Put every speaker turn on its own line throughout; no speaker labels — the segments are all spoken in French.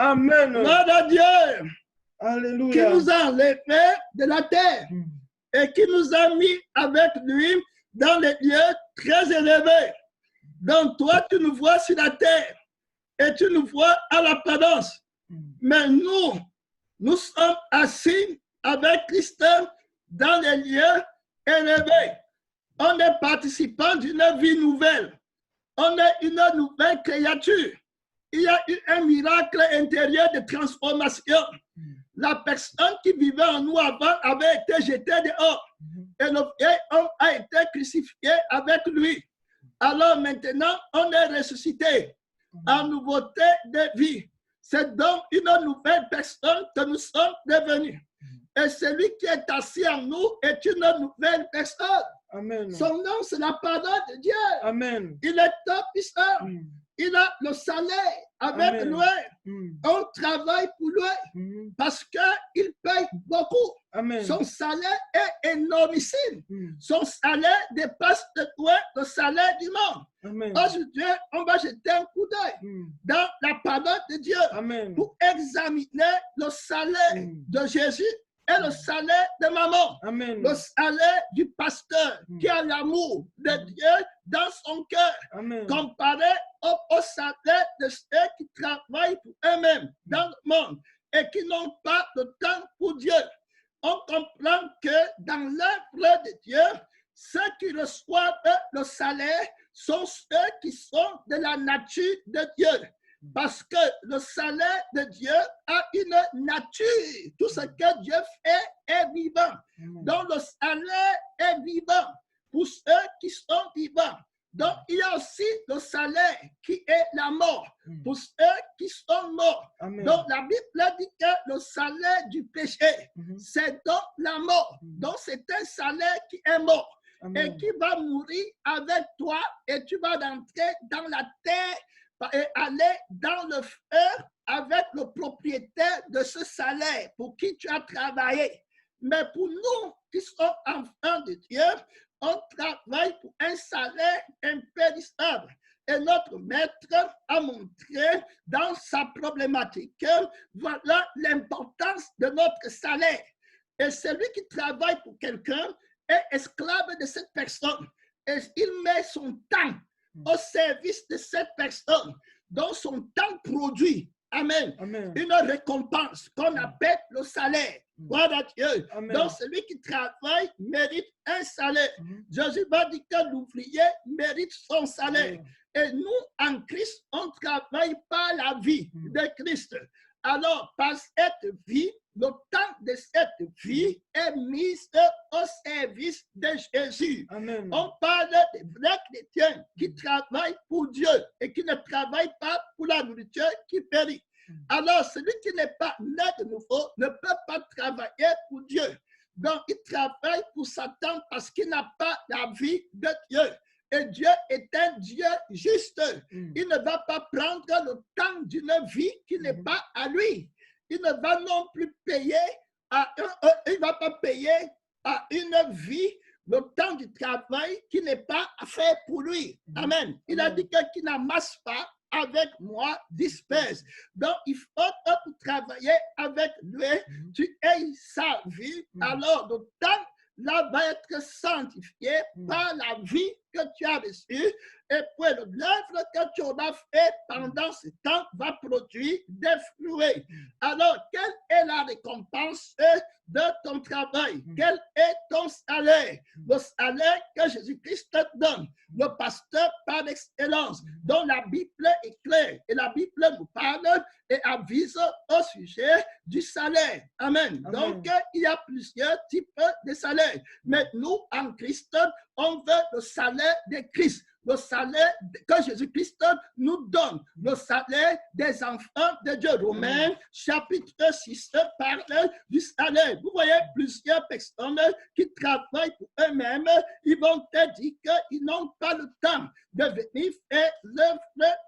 Amen.
Gloire à Dieu.
Alléluia.
Qui nous a enlevés de la terre et qui nous a mis avec lui dans les lieux très élevés. Donc toi, tu nous vois sur la terre et tu nous vois à l'apparence. Mais nous sommes assis avec Christ dans les lieux élevés. On est participant d'une vie nouvelle. On est une nouvelle créature. Il y a eu un miracle intérieur de transformation. La personne qui vivait en nous avant avait été jetée dehors. Et le vieil homme a été crucifié avec lui. Alors maintenant, on est ressuscité en nouveauté de vie. C'est donc une nouvelle personne que nous sommes devenus. Et celui qui est assis en nous est une nouvelle personne.
Amen.
Son nom, c'est la parole de Dieu.
Amen.
Il est top puissant. Il a le salaire avec
Amen.
lui. On travaille pour lui parce qu'il paye beaucoup.
Amen.
Son salaire est énormissime. Son salaire dépasse de loin le salaire du monde.
Amen.
Aujourd'hui, on va jeter un coup d'œil dans la parole de Dieu
Amen.
pour examiner le salaire de Jésus et le salaire de maman.
Amen.
Le salaire du pasteur qui a l'amour de Dieu dans son cœur,
Amen.
comparé au salaire de ceux qui travaillent pour eux-mêmes dans le monde et qui n'ont pas de temps pour Dieu. On comprend que dans l'œuvre de Dieu, ceux qui reçoivent le salaire sont ceux qui sont de la nature de Dieu. Parce que le salaire de Dieu a une nature. Tout ce que Dieu fait est vivant. Donc le salaire est vivant pour ceux qui sont vivants. Donc il y a aussi le salaire qui est la mort pour ceux qui sont morts.
Amen.
Donc la Bible dit que le salaire du péché, c'est donc la mort. Donc c'est un salaire qui est mort.
Amen.
Et qui va mourir avec toi et tu vas rentrer dans la terre et aller dans le feu avec le propriétaire de ce salaire pour qui tu as travaillé. Mais pour nous qui sommes enfants de Dieu, on travaille pour un salaire impérissable. Et notre maître a montré dans sa problématique que voilà l'importance de notre salaire. Et celui qui travaille pour quelqu'un est esclave de cette personne. Et il met son temps au service de cette personne, dont son temps produit. Amen.
Amen.
Une récompense qu'on appelle le salaire. Voilà Dieu.
Amen.
Donc celui qui travaille mérite un salaire. Jésus va dire que l'ouvrier mérite son salaire. Et nous, en Christ, on travaille par la vie de Christ. Alors, par cette vie, le temps de cette vie est mis au service de Jésus.
Amen.
On parle des vrais chrétiens qui travaillent pour Dieu et qui ne travaillent pas pour la nourriture qui périt. Alors, celui qui n'est pas né de nouveau ne peut pas travailler pour Dieu. Donc, il travaille pour Satan parce qu'il n'a pas la vie de Dieu. Et Dieu est un Dieu juste. Il ne va pas prendre le temps d'une vie qui n'est pas à lui. Il ne va non plus payer il va pas payer à une vie le temps du travail qui n'est pas fait pour lui. Amen. Il a dit que qui n'amasse pas avec moi disperse. Donc, il faut que pour travailler avec lui, tu aies sa vie. Alors, le temps là va être sanctifié par la vie que tu as reçue. Et puis, l'œuvre que tu auras fait pendant ce temps va produire des fruits. Alors, quelle est la récompense de ton travail? Quel est ton salaire? Le salaire que Jésus-Christ te donne, le pasteur par excellence, dont la Bible est claire. Et la Bible nous parle et avise au sujet du salaire. Amen. Donc, il y a plusieurs types de salaires. Mais nous, en Christ, on veut le salaire de Christ. Le salaire que Jésus-Christ nous donne, le salaire des enfants de Dieu. Romains chapitre 6 parle du salaire. Vous voyez plusieurs personnes qui travaillent pour eux-mêmes, ils vont te dire qu'ils n'ont pas le temps de venir faire l'œuvre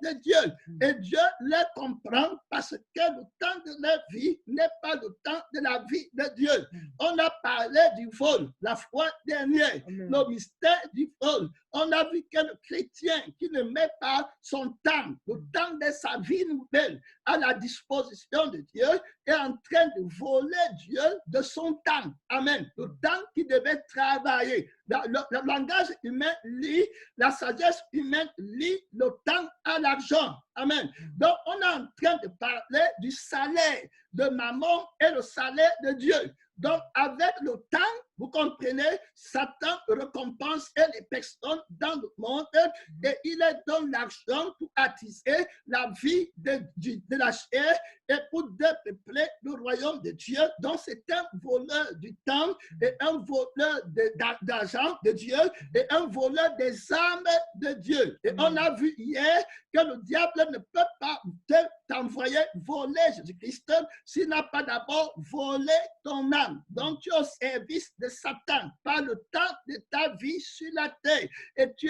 de Dieu. Et Dieu les comprend parce que le temps de leur vie n'est pas le temps de la vie de Dieu. On a parlé du vol la fois dernière, le mystère du vol. On a vu que le chrétien qui ne met pas son temps, le temps de sa vie nouvelle à la disposition de Dieu, est en train de voler Dieu de son temps. Amen. Le temps qui devait travailler. Le langage humain lit, la sagesse humaine lit le temps à l'argent. Amen. Donc, on est en train de parler du salaire de maman et le salaire de Dieu. Donc, avec le temps, vous comprenez, Satan récompense les personnes dans le monde et il leur donne l'argent pour attiser la vie de la chair et pour dépeupler le royaume de Dieu. Donc, c'est un voleur du temps et un voleur d'argent de Dieu et un voleur des âmes de Dieu. Et on a vu hier que le diable ne peut pas t'envoyer voler Jésus-Christ s'il n'a pas d'abord volé ton âme. Donc, tu es au service de Satan par le temps de ta vie sur la terre. Et tu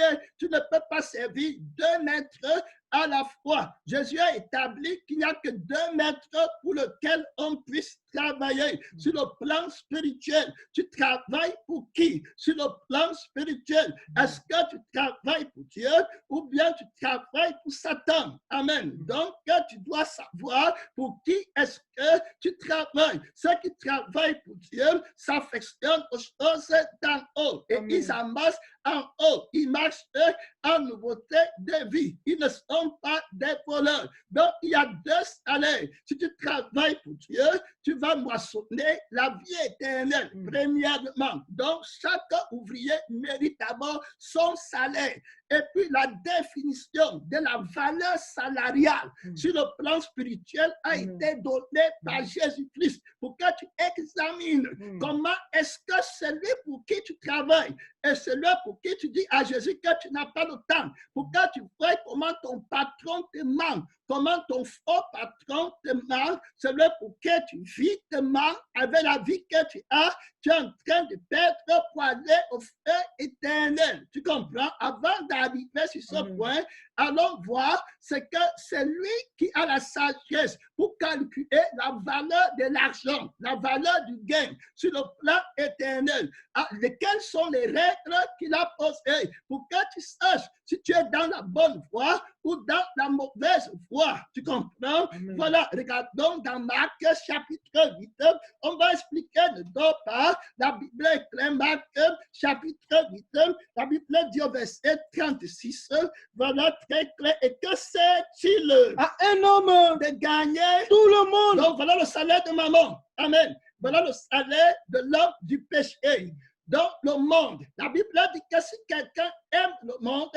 ne peux pas servir 2 maîtres à la fois. Jésus a établi qu'il n'y a que 2 maîtres pour lesquels on puisse travailler. Sur le plan spirituel, tu travailles pour qui? Sur le plan spirituel, est-ce que tu travailles pour Dieu ou bien tu travailles pour Satan? Amen. Donc, tu dois savoir pour qui est-ce que tu travailles. Ceux qui travaillent pour Dieu s'affectionnent aux choses d'en haut et ils amassent en haut. Ils marchent en nouveauté de vie. Ils ne sont pas des voleurs. Donc, il y a 2 salaires. Si tu travailles pour Dieu, tu vas moissonner la vie éternelle, premièrement. Donc, chaque ouvrier mérite d'abord son salaire. Et puis, la définition de la valeur salariale sur le plan spirituel a été donnée par Jésus-Christ pour que tu examines comment est-ce que celui pour qui tu travailles et celui pour qui tu dis à Jésus que tu n'as pas le temps, pour que tu vois comment ton patron te manque, comment ton faux patron te manque, celui pour qui tu vis te manque, avec la vie que tu es en train de perdre pour aller au feu éternel. Tu comprends? Avant d'arriver sur ce point, allons voir ce que c'est lui qui a la sagesse pour calculer la valeur de l'argent, la valeur du gain sur le plan éternel. Quelles sont les règles qu'il a posées pour que tu saches si tu es dans la bonne voie ou dans la mauvaise voie. Tu comprends? Amen. Voilà, regardons dans Marc chapitre 8. On va expliquer de deux parts. La Bible est claire, Marc chapitre 8. La Bible dit au verset 36. Voilà, très clair. Et que c'est-il à un homme de gagner tout le monde? Donc voilà le salaire de maman. Amen. Voilà le salaire de l'homme du péché. Dans le monde, la Bible dit que si quelqu'un aime le monde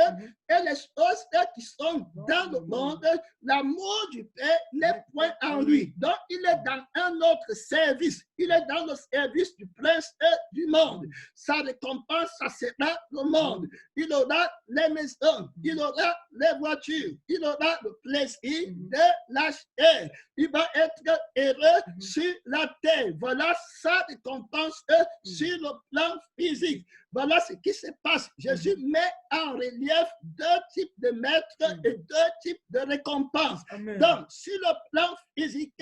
et les choses qui sont dans le monde, l'amour du Père n'est point en lui. Donc, il est dans un autre service. Il est dans le service du prince du monde. Sa récompense, ça sera le monde. Il aura les maisons, il aura les voitures, il aura le plaisir de l'acheter. Il va être heureux sur la terre. Voilà sa récompense sur le plan physique. Voilà ce qui se passe. Jésus met en relief 2 types de maîtres et 2 types de récompenses. Amen. Donc, sur le plan physique,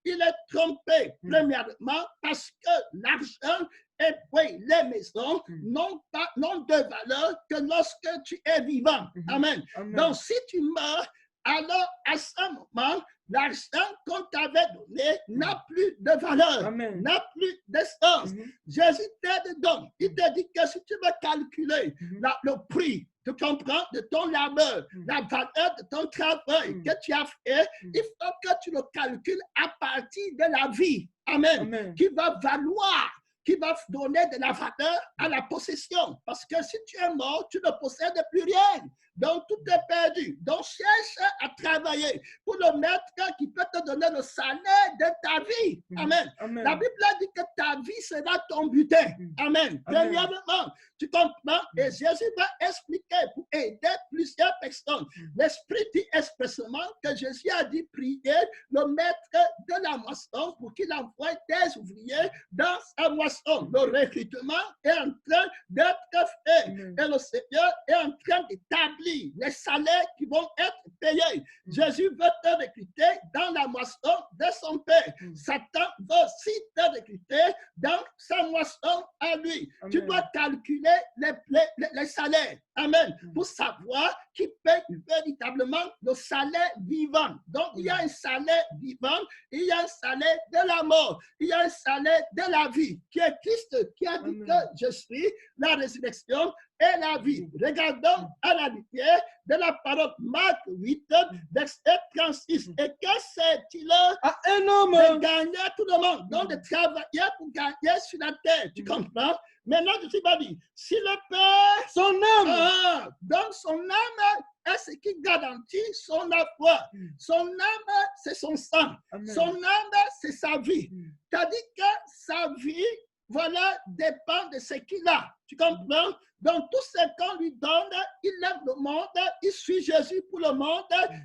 il est trompé, premièrement, parce que l'argent et puis les maisons n'ont de valeur que lorsque tu es vivant. Amen. Amen. Donc, si tu meurs, alors à ce moment, l'argent qu'on t'avait donné n'a plus de valeur, n'a plus de sens. Jésus t'aide donc. Il te dit que si tu veux calculer le prix, tu comprends, de ton labeur, la valeur de ton travail que tu as fait, il faut que tu le calcules à partir de la vie. Amen. Qui va valoir, qui va donner de la valeur à la possession. Parce que si tu es mort, tu ne possèdes plus rien. Donc, tout est perdu. Donc, cherche à travailler pour le maître qui peut te donner le salaire de ta vie. Amen. Amen. La Bible dit que ta vie sera ton butin. Amen. Premièrement, tu comprends? Et Jésus va expliquer pour aider plusieurs personnes. L'Esprit dit expressément que Jésus a dit prier le maître de la moisson pour qu'il envoie des ouvriers dans sa moisson. Le recrutement est en train d'être fait. Et le Seigneur est en train d'établir les salaires qui vont être payés. Jésus veut te recruter dans la moisson de son Père. Satan veut aussi te recruter dans sa moisson à lui. Tu dois calculer les salaires. Amen. Pour savoir qui paye véritablement le salaire vivant. Donc, il y a un salaire vivant, il y a un salaire de la mort, il y a un salaire de la vie, qui est Christ, qui a dit que je suis la résurrection et la vie. Regardons à la lumière de la parole Marc 8, verset 36. Et que c'est-il
À un homme
de gagner tout le monde, donc de travailler pour gagner sur la terre. Tu comprends? Maintenant, je suis pas dit, si le Père,
son âme,
donc son âme est ce qui garantit son foi. Son âme, c'est son sang.
Amen.
Son âme, c'est sa vie. C'est-à-dire que sa vie, voilà, dépend de ce qu'il a. Tu comprends? Donc, tout ce qu'on lui donne, il lève le monde, il suit Jésus pour le monde,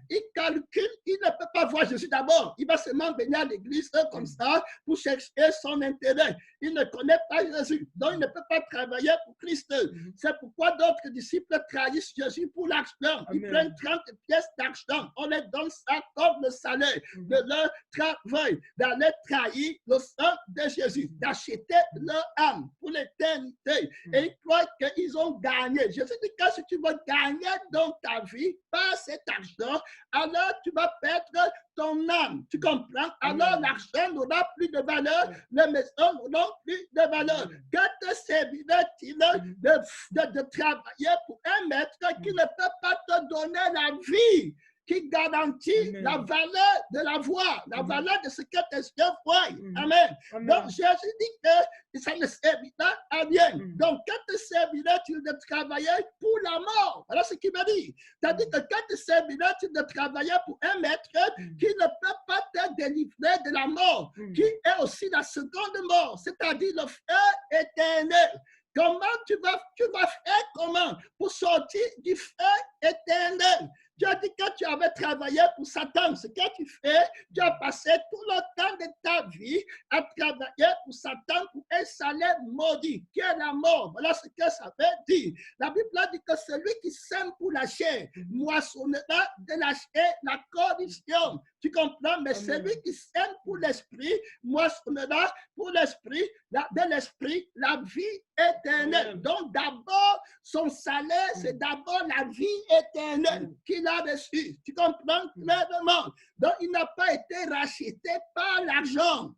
il calcule, il ne peut pas voir Jésus d'abord. Il va seulement venir à l'église comme ça pour chercher son intérêt. Il ne connaît pas Jésus, donc il ne peut pas travailler pour Christ. C'est pourquoi d'autres disciples trahissent Jésus pour l'argent. Ils prennent 30 pièces d'argent. On leur donne ça comme le salaire de leur travail, d'aller trahir le sang de Jésus, d'acheter leur âme pour l'éternité. Et ils croient qu'ils ont gagné. Jésus dit que si tu veux gagner dans ta vie par cet argent, alors tu vas perdre ton âme. Tu comprends? Alors l'argent n'aura plus de valeur, les maisons n'auront plus de valeur. Que te servira-t-il de travailler pour un maître qui ne peut pas te donner la vie, qui garantit la valeur de la voix, la valeur de ce que tes yeux voient. Amen. Donc, Jésus dit que ça ne servira à rien. Donc, que te servira-t-il de travailler pour la mort? Voilà ce qu'il me dit. C'est-à-dire que te servira-t-il de travailler pour un maître qui ne peut pas te délivrer de la mort, qui est aussi la seconde mort, c'est-à-dire le feu éternel. Comment tu vas faire comment pour sortir du feu éternel? Tu as dit que tu avais travaillé pour Satan. Ce que tu fais, tu as passé tout le temps de ta vie à travailler pour Satan pour un salaire maudit, qui est la mort. Voilà ce que ça veut dire. La Bible dit que celui qui sème pour la chair moissonnera de la chair la corruption. Tu comprends? Mais celui qui sème pour l'esprit moissonnera pour l'esprit, de l'esprit, la vie éternelle. Donc d'abord, son salaire, c'est d'abord la vie éternelle qu'il a reçue. Tu comprends clairement? Donc il n'a pas été racheté par l'argent.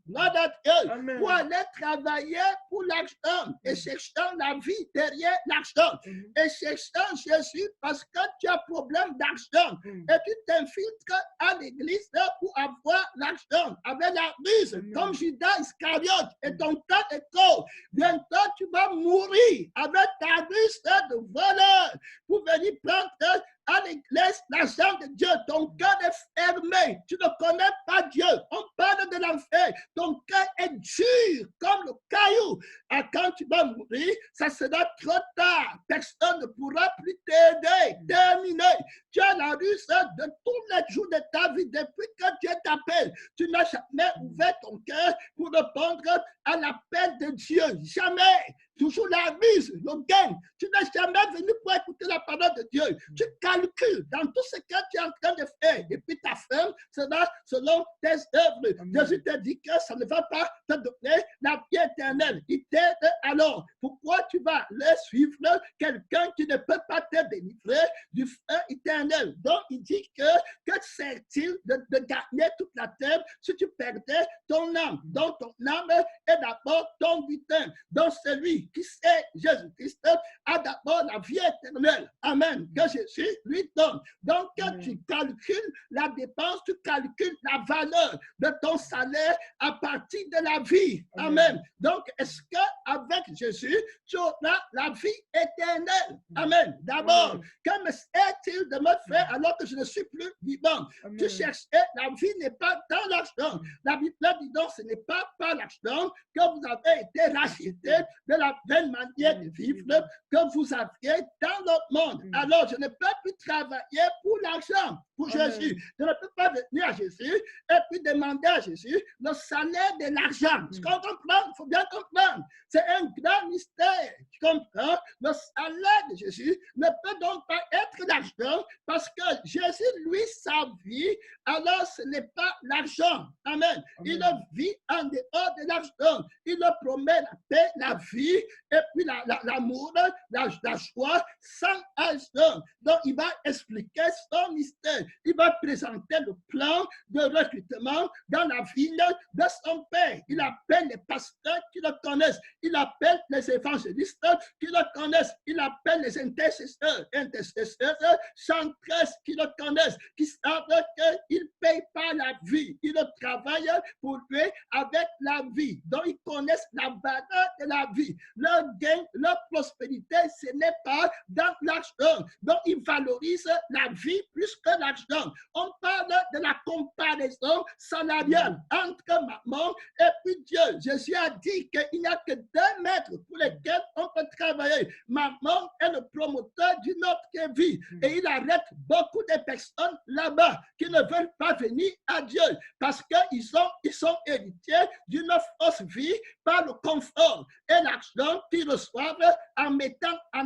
Pour aller travailler pour l'argent et cherchant la vie derrière l'argent. Et cherchant Jésus parce que tu as problème d'argent. Et tu t'infiltres à l'église pour avoir l'argent avec la ruse, comme Judas Iscariote. Et ton temps est court. Bientôt, tu vas mourir avec ta ruse de voleur pour venir prendre à l'église l'argent de Dieu. Ton cœur est fermé. Tu ne connais pas Dieu. On parle de l'enfer. Ton cœur est dur comme le caillou. Et quand tu vas mourir, ça sera trop tard. Personne ne pourra plus t'aider. Terminé. Tu as la ruse de tous les jours de ta vie depuis que Dieu t'appelle. Tu n'as jamais ouvert ton cœur pour répondre à l'appel de Dieu. Jamais. Toujours la ruse, le gain. Tu n'es jamais venu pour écouter la parole de Dieu. Tu calcules dans tout ce que tu es en train de faire. Et puis ta fin sera selon tes œuvres. Jésus te dit que ça ne va pas te donner la vie éternelle. Il t'aide alors. Pourquoi tu vas le suivre quelqu'un qui ne peut pas te délivrer du feu éternel? Donc il dit que sert-il de gagner toute la terre si tu perdais ton âme? Donc ton âme est d'abord ton butin. Donc celui qui sait Jésus-Christ a d'abord la vie éternelle. Amen. Que Jésus lui donne. Donc, quand tu calcules la dépense, tu calcules la valeur de ton salaire à partir de la vie. Amen. Donc, est-ce qu'avec Jésus, tu auras la vie éternelle? Amen. D'abord, que me sert-il de me faire alors que je ne suis plus vivant? Tu cherchais, la vie n'est pas dans l'argent. La Bible dit donc, ce n'est pas par l'argent que vous avez été rachetés de la belle manière de vivre que vous aviez dans notre monde. Alors, je ne peux plus travailler pour l'argent, pour Jésus. Je ne peux pas venir à Jésus et puis demander à Jésus le salaire de l'argent. Tu comprends? Il faut bien comprendre. C'est un grand mystère. Tu comprends? Le salaire de Jésus ne peut donc pas être l'argent parce que Jésus, lui, sa vie, alors ce n'est pas l'argent. Amen. Il vit en dehors de l'argent. Il ne promet la paix, la vie, et puis l'amour, la joie, sans argent. Donc, il va expliquer son mystère. Il va présenter le plan de recrutement dans la ville de son père. Il appelle les pasteurs qui le connaissent. Il appelle les évangélistes qui le connaissent. Il appelle les intercesseurs, chantresses qui le connaissent, qui savent qu'il ne paye pas la vie. Il travaille pour lui avec la vie. Donc, ils connaissent la valeur de la vie. Leur gain, leur prospérité, ce n'est pas dans l'argent. Donc, ils valorisent la vie plus que l'argent. On parle de la comparaison salariale entre maman et puis Dieu. Jésus a dit qu'il n'y a que 2 maîtres pour lesquels on peut travailler. Maman est le promoteur d'une autre vie. Et il arrête beaucoup de personnes là-bas qui ne veulent pas venir à Dieu parce qu'ils sont héritiers d'une fausse vie par le confort et l'argent qu'ils reçoivent en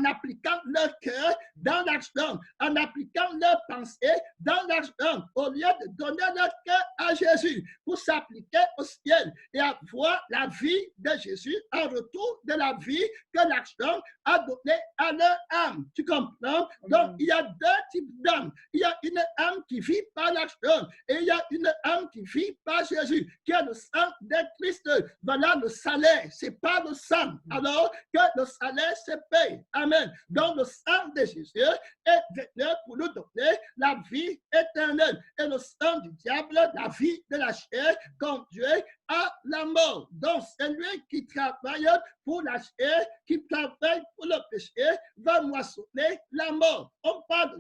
appliquant leur cœur dans l'argent, en appliquant leurs pensées dans l'argent, au lieu de donner leur cœur à Jésus pour s'appliquer au ciel et avoir la vie de Jésus en retour de la vie que l'argent a donnée à leur âme. Tu comprends? Donc, il y a 2 types d'âmes. Il y a une âme qui vit par l'argent et il y a une âme qui vit par Jésus, qui est le sang de Christ. Voilà le salaire, c'est pas le sang. Alors que le salaire se paye. Amen. Donc, le sang de Jésus est venu pour nous donner la vie éternelle. Et le sang du diable, la vie de la chair, conduit à la mort. Donc, celui qui travaille pour la chair, qui travaille pour le péché, va moissonner la mort. On parle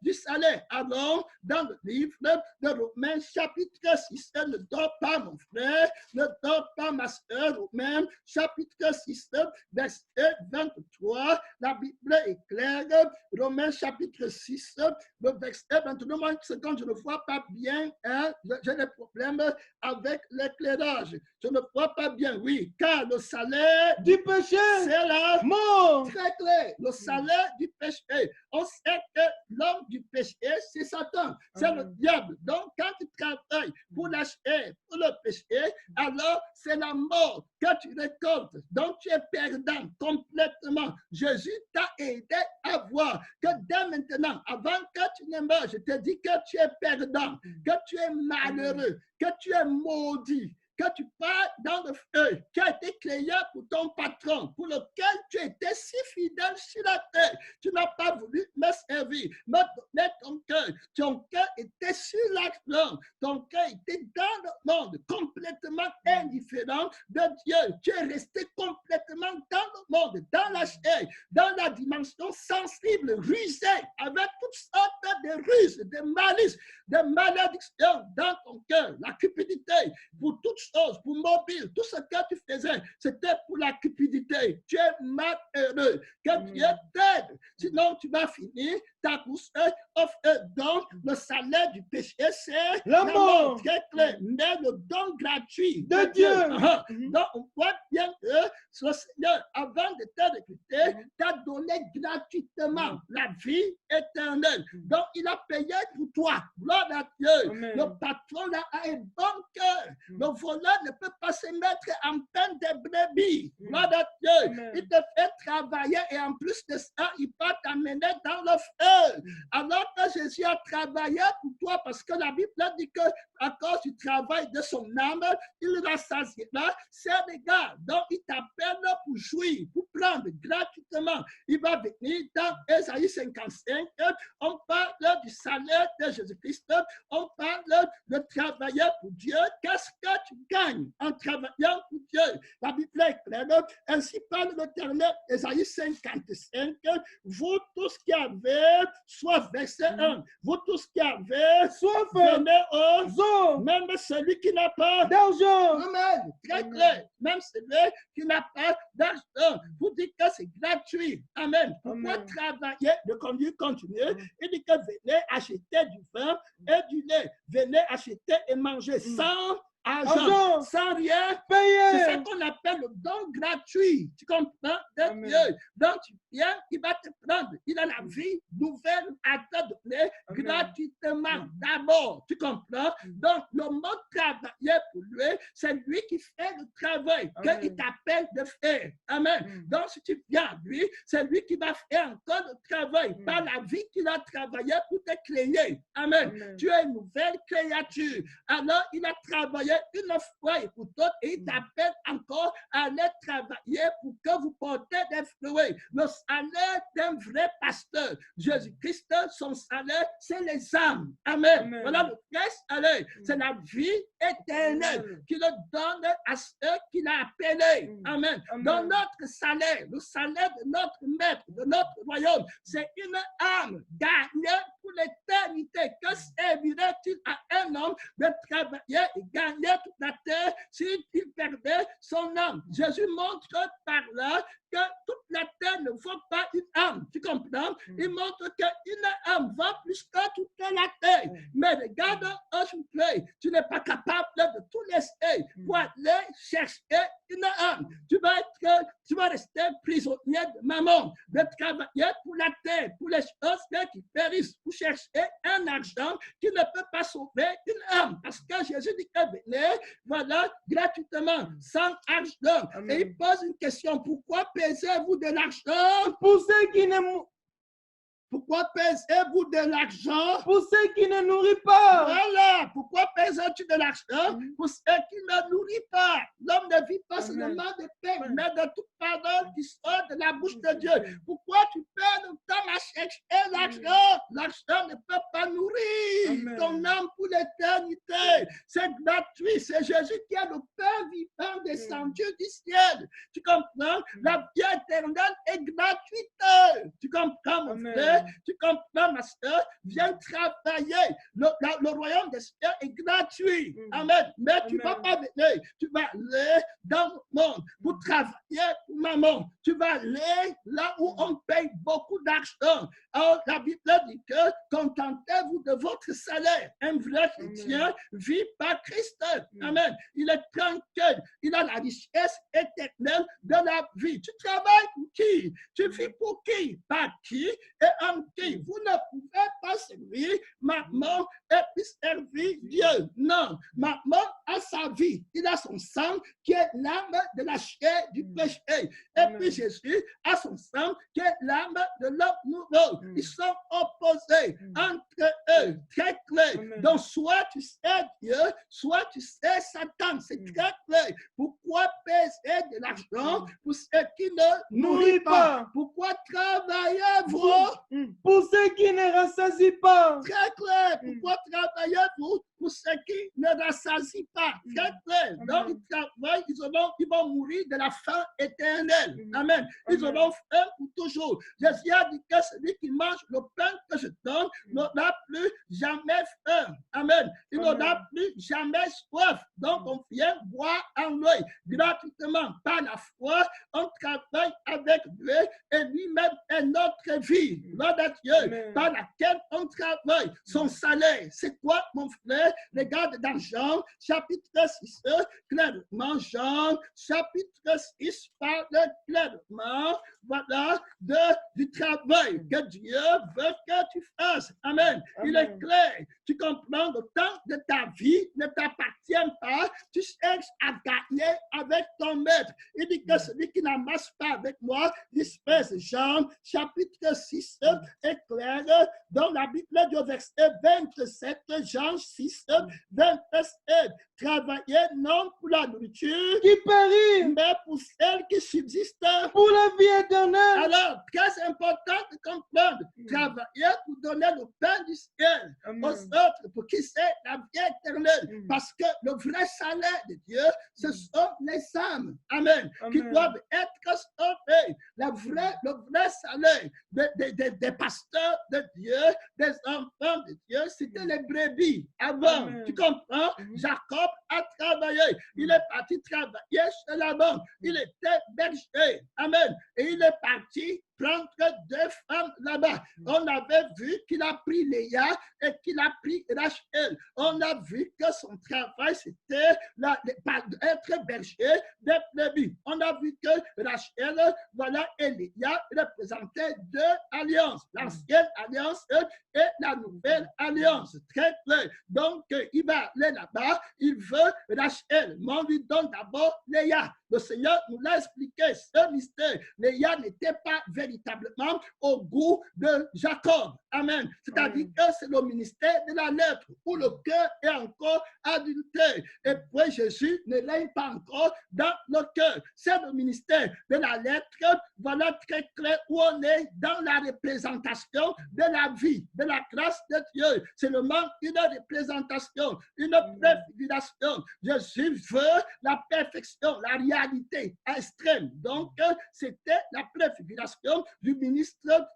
du salaire. Alors, dans le livre de Romains, chapitre 6, ne dors pas, mon frère, ne dors pas, ma soeur. Romains, chapitre 6, verset 23, la Bible est claire. Romains, chapitre 6, le verset 23, moi, quand je ne vois pas bien, hein, j'ai des problèmes avec l'éclairage. Je ne vois pas bien, oui, car le salaire
du péché,
c'est la
mort.
Très clair, le salaire du péché. On sait que l'homme du péché, c'est Satan, c'est le diable. Donc, quand tu travailles pour la chair, pour le péché, alors c'est la mort que tu récoltes. Donc, tu es perdant complètement. Jésus t'a aidé à voir que dès maintenant, avant que tu ne meurs, je te dis que tu es perdant, que tu es malheureux, que tu es maudit, que tu pars dans le feu, qui a été créé pour ton patron, pour lequel tu étais si fidèle sur la terre. Tu n'as pas voulu me servir, me donner ton cœur. Ton cœur était sur l'argent. Ton cœur était dans le monde, complètement indifférent de Dieu. Tu es resté complètement dans le monde, dans la chair, dans la dimension sensible, rusée, avec toutes sortes de ruses, de malices, de malédictions dans ton cœur, la cupidité, pour toutes choses, pour mobile, tout ce que tu faisais, c'était pour la cupidité. Tu es malheureux, que Dieu t'aide. Sinon, tu vas finir ta course au feu. Donc, le salaire du péché, c'est
la mort.
Très clair, mais le don gratuit
de Dieu.
Donc, on voit bien que le Seigneur, avant de te recruter, t'a donné gratuitement la vie éternelle. Donc, il a payé pour toi. Gloire à Dieu.
Amen.
Le patron là a un bon cœur. Le voleur ne peut pas se mettre en peine des brebis. Gloire à Dieu.
Amen.
Il te fait travailler et en plus de ça, il va t'amener dans le feu. Alors que Jésus a travaillé pour toi, parce que la Bible dit que à cause du travail de son âme, il rassasiera ses regards. Donc, il t'appelle pour jouir, pour prendre gratuitement. Il va venir dans Ésaïe 55. On parle du salaire de Jésus-Christ. On parle de travailler pour Dieu. Qu'est-ce que tu gagnes en travaillant pour Dieu? La Bible est claire. Ainsi parle l'Éternel, Ésaïe 55. Vous tous qui avez, soit verset 1, vous tous qui avez,
Soif,
venez aux
zo,
même celui qui n'a pas
d'argent.
Amen. Très clair. Même celui qui n'a pas d'argent. Vous dites que c'est gratuit. Amen. Pourquoi
Amen.
travailler? Le conduit continue. Il dit que venez acheter du vin et du lait. Venez acheter et manger sans argent,
Argent.
sans rien. C'est ce
Payé.
qu'on appelle le don gratuit. Tu comprends? De
Amen.
Dieu. Donc, tu viens, il va te prendre. Il a la vie nouvelle à te donner
Amen.
gratuitement. D'abord, tu comprends? Donc, le mot travailler pour lui, c'est lui qui fait le travail
Amen.
qu'il t'appelle de faire. Amen. Donc, si tu viens à lui, c'est lui qui va faire encore le travail par la vie qu'il a travaillé pour te créer. Amen.
Amen.
Tu es une nouvelle créature. Alors, il a travaillé une fois et pour toutes et il t'appelle encore à aller travailler pour que vous portez des fruits. Le salaire d'un vrai pasteur, Jésus-Christ, son salaire, c'est les âmes. Amen.
Amen.
Voilà le vrai salaire. C'est la vie éternelle
Amen.
qu'il donne à ceux qu'il a appelés. Amen.
Amen.
Dans notre salaire, le salaire de notre maître, de notre royaume, c'est une âme gagnée pour l'éternité. Que servirait-il à un homme de travailler et gagner toute la terre s'il perdait son âme? Jésus montre par là que toute la terre ne vaut pas une âme. Tu comprends? Il montre qu'une âme vaut plus que toute la terre. Mais regarde, tu n'es pas capable de tout laisser pour aller chercher une âme. Tu vas rester prisonnier de maman, de travailler pour la terre, pour les choses qui périssent, pour chercher un argent qui ne peut pas sauver une âme. Parce que Jésus dit que venez, voilà, gratuitement, sans argent.
Amen.
Et il pose une question, pourquoi pesez-vous de l'argent?
Pour ceux qui ne,
Pourquoi pesez-vous de l'argent?
pour ceux qui ne nourrissent pas.
Voilà, pourquoi pèses-tu de l'argent pour ceux qui ne nourrissent pas? L'homme ne vit pas seulement de pain, mais de toute parole qui sort de la bouche de Dieu. Pourquoi tu perds le temps à chercher l'argent? L'argent ne peut pas nourrir
Amen.
ton âme pour l'éternité. C'est gratuit. C'est Jésus qui est le Père vivant descendu du ciel. Tu comprends? La vie éternelle est gratuite. Tu comprends, mon
Amen.
frère? Tu comprends, ma soeur? Viens travailler. Le royaume des cieux est gratuit. Amen. Mais tu ne vas pas venir. Tu vas aller dans le monde pour travailler pour maman. Tu vas aller là où on paye beaucoup d'argent. Alors, la Bible dit que contentez-vous de votre salaire. Un vrai chrétien vit par Christ. Amen. Il est tranquille. Il a la richesse éternelle de la vie. Tu travailles pour qui? Tu vis pour qui? Par qui et en qui? Vous ne pouvez pas servir maman et puis servir Dieu. Non. Maman a sa vie. Il a son sang qui est l'âme de la chair du péché. Et puis Jésus a son sang qui est l'âme de l'homme nouveau. Ils sont opposés entre eux. Très clair.
Amen.
Donc, soit tu sais Dieu, soit tu sais Satan. C'est très clair. Pourquoi payer de l'argent pour ceux qui ne nourrissent pas? Pourquoi travaillez-vous?
Pour ceux qui ne rassasient pas.
Très clair. Pourquoi travaillez-vous pour ceux qui ne rassasient pas? Très clair. Donc, ils travaillent, ils vont mourir de la faim éternelle. Amen. Ils auront faim pour toujours. Jésus a dit que celui qui mange le pain que je donne n'aura plus jamais faim. Amen. Il n'aura plus jamais soif. Donc, on vient boire en lui gratuitement. Par la foi, on travaille avec lui et lui-même est notre vie. Gloire à Dieu.
Amen.
Par laquelle on travaille. Son salaire, c'est quoi, mon frère? Regarde dans Jean, chapitre 6, clairement, Jean, chapitre 6, parle clairement, voilà, du travail que Dieu veut que tu fasses. Amen. Il est clair. Tu comprends, le temps de ta vie ne t'appartient pas. Tu cherches à gagner avec ton maître. Il dit que celui qui n'amasse pas avec moi disperse. Jean, chapitre 6, est clair. Dans la Bible, du verset 27, Jean 6, 27. Travaillez non pour la nourriture,
Qui périt
mais pour celle qui subsiste.
pour la vie éternelle.
Alors, très important de comprendre, travailler pour donner le pain du ciel
Amen.
aux autres, pour qui c'est la vie éternelle. Parce que le vrai salaire de Dieu, ce sont les âmes. Amen. Qui
Amen.
doivent être sauvées. Le vrai salaire des pasteurs de Dieu, des enfants de Dieu, c'était les brebis avant.
Amen.
Tu comprends? Jacob a travaillé. Il est parti travailler chez Laban. Il était berger. Amen. Et il est parti prendre 2 femmes là-bas. On avait vu qu'il a pris Léa et qu'il a pris Rachel. On a vu que son travail, c'était être berger des brebis. On a vu que Rachel, voilà, et Léa représentaient 2 alliances, l'ancienne alliance et la nouvelle alliance. Très clair. Donc, il va aller là-bas, il veut Rachel, mais on lui donne d'abord Léa. Le Seigneur nous l'a expliqué, ce mystère. Léa n'était pas véritablement au goût de Jacob. Amen. C'est-à-dire que c'est le ministère de la lettre où le cœur est encore adultère. Et puis Jésus ne l'aime pas encore dans le cœur. C'est le ministère de la lettre, voilà très clair où on est dans la représentation de la vie, de la grâce de Dieu. C'est le manque d'une représentation, une préfiguration. Jésus veut la perfection, la réalité extrême. Donc, c'était la préfiguration du ministère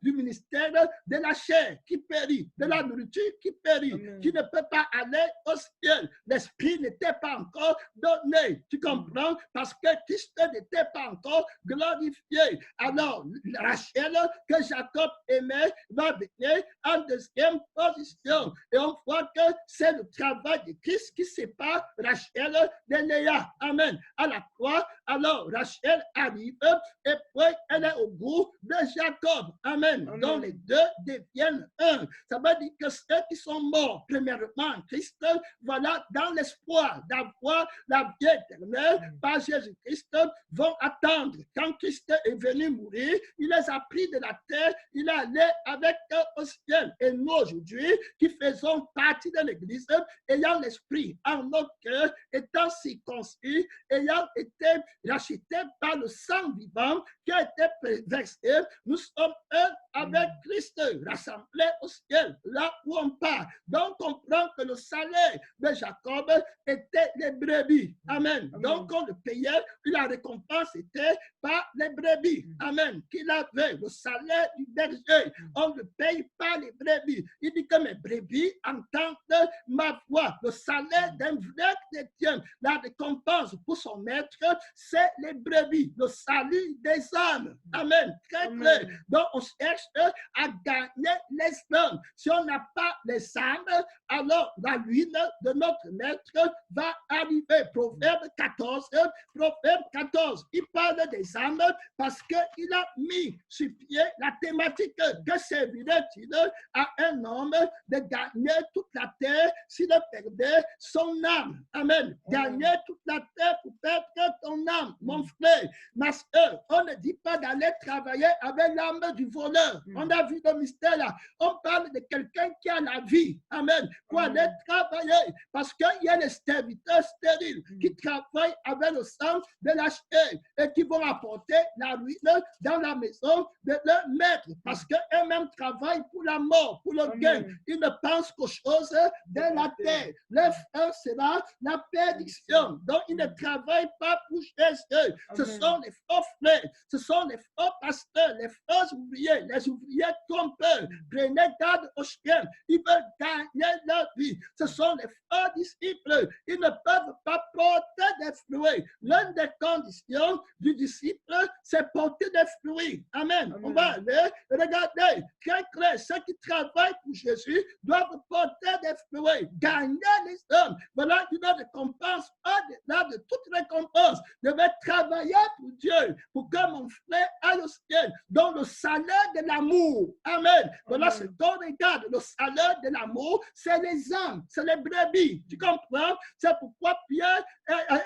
de la chair qui périt, de la nourriture qui périt, qui ne peut pas aller au ciel. L'esprit n'était pas encore donné. Tu comprends? Parce que Christ n'était pas encore glorifié. Alors, Rachel, que Jacob aimait, va venir en 2e position. Et on voit que c'est le travail de Christ qui sépare Rachel de Léa. Amen. À la croix, alors Rachel arrive et puis elle est au goût de Jacob. Amen.
Amen.
Donc les 2 deviennent un. Ça veut dire que ceux qui sont morts, premièrement en Christ, voilà, dans l'espoir d'avoir la vie éternelle par Jésus-Christ, vont attendre. Quand Christ est venu mourir, il les a pris de la terre, il est allé avec eux au ciel. Et nous aujourd'hui, qui faisons partie de l'Église, ayant l'esprit en nos cœurs, étant circoncis, ayant été rachetés par le sang vivant qui a été versé, nous sommes un avec Christ, rassemblés au ciel, là où on part. Donc, on comprend que le salaire de Jacob était les brebis. Amen. Donc, on le payait, la récompense était par les brebis. Amen. Qu'il avait le salaire du berger. On ne paye pas les brebis. Il dit que mes brebis entendent ma voix. Le salaire d'un vrai chrétien, la récompense pour son maître, c'est les brebis, le salut des âmes. Amen. Très clair. Donc, on cherche à gagner les âmes. Si on n'a pas les âmes, alors la ruine de notre maître va arriver. Proverbe 14, il parle des âmes parce qu'il a mis sur pied la thématique que servirait-il à un homme de gagner toute la terre s'il perdait son âme. Amen. Gagner toute la terre pour perdre ton âme, mon frère, ma soeur. On ne dit pas d'aller travailler avec l'âme du voleur. On a vu le mystère là. On parle de quelqu'un qui a la vie. Amen. Pour aller travailler. Parce qu'il y a les serviteurs stériles qui travaillent avec le sang de la chair et qui vont apporter la ruine dans la maison de leur maître. Parce qu'eux-mêmes travaillent pour la mort, pour le gain. Ils ne pensent qu'aux choses de la terre. Leur fin sera la perdition. Donc, ils ne travaillent pas pour Jésus. Ce sont les faux frères, ce sont les faux pasteurs, les faux ouvriers, les ouvriers trompeurs. Prenez garde aux chiens. Ils veulent gagner leur vie. Ce sont les faux disciples. Ils ne peuvent pas porter des fruits. L'une des conditions du disciple, c'est porter des fruits. Amen. On va aller regarder. Très clair, ceux qui travaillent pour Jésus doivent porter des fruits. Gagner les hommes. Voilà une récompense au-delà de toute récompense. Je vais travailler pour Dieu, pour que mon frère aille au ciel. Donc le salaire de l'amour. Amen. Voilà ce qu'on regarde. Le salaire de l'amour, c'est les âmes, c'est les brebis. Tu comprends? C'est pourquoi Pierre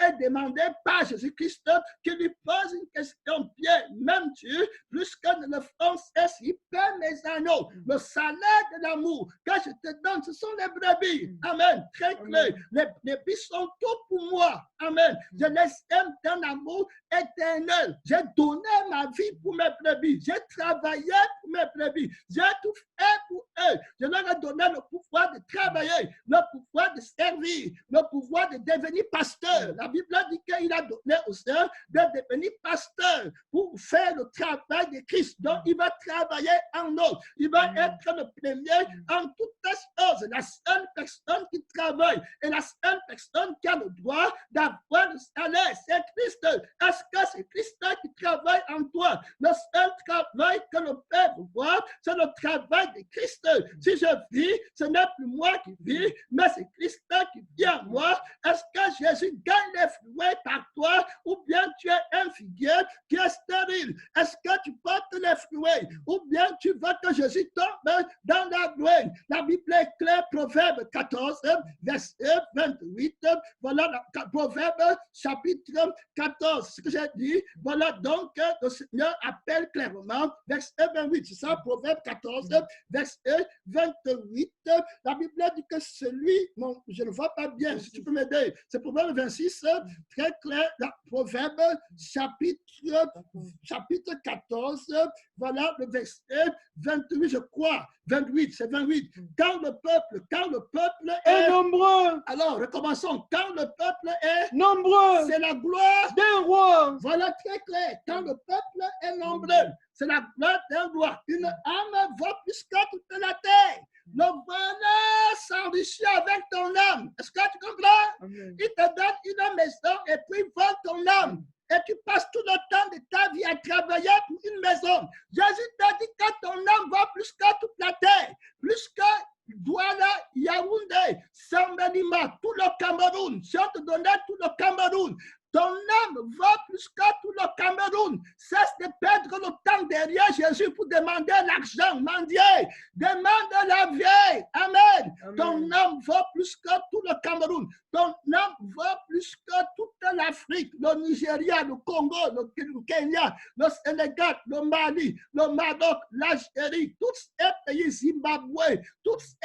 est demandé par Jésus-Christ qu'il lui pose une question. Pierre, m'aimes-tu plus que ne le français s'il paie mes agneaux? Le salaire de l'amour que je te donne, ce sont les brebis. Amen. Très clair. Les brebis sont tout pour moi. Amen. Je les aime d'un amour éternel. J'ai donné ma vie pour mes brebis. J'ai travaillé pour mes brebis. J'ai tout fait pour eux. Je leur ai donné le pouvoir de travailler, le pouvoir de servir, le pouvoir de devenir pasteur. La Bible dit qu'il a donné aux sœurs de devenir pasteur pour faire le travail de Christ. Donc, il va travailler en nous. Il va être le premier en toutes les choses. La seule personne qui travaille et la seule personne qui a le droit d'avoir le salaire, c'est Christ. Est-ce que c'est Christ qui travaille en toi? Le seul travail que le bien tu es un figuier qui est stérile? Est-ce que tu portes les fruits? Ou bien tu veux que Jésus tombe dans la douane? La Bible est claire, Proverbe 14, verset 28. Voilà, Proverbe chapitre 14. Ce que j'ai dit, voilà donc le Seigneur appelle clairement, verset 28. C'est ça, Proverbe 14, verset 28. La Bible dit que celui, non, je ne vois pas bien, si tu peux m'aider. C'est Proverbe 26, très clair, la Proverbe chapitre 14, voilà le verset 28, je crois. 28, c'est 28. Quand le peuple
est
est
nombreux,
alors, recommençons. Quand le peuple est
nombreux,
c'est la gloire
d'un roi.
Voilà très clair. Quand le peuple est nombreux, c'est la gloire d'un roi. Une âme vaut plus que toute la terre. Le voleur s'enrichit avec ton âme. Est-ce que tu comprends?
Amen.
Il te donne une maison et puis il vole ton âme. Et tu passes tout le temps de ta vie à travailler pour une maison. Jésus t'a dit que ton âme vaut plus que toute la terre. Plus que Douala, Yaoundé, Sambelima, tout le Cameroun. Si on te donnait tout le Cameroun, ton âme va plus que tout le Cameroun. Cesse de perdre le temps derrière Jésus pour demander l'argent, mendier. Demande la vieille. Amen.
Amen.
Ton âme va plus que tout le Cameroun. Ton âme va plus que toute l'Afrique, le Nigeria, le Congo, le Kenya, le Sénégal, le Mali, le Maroc, l'Algérie, tous ces pays, Zimbabwe, tous ces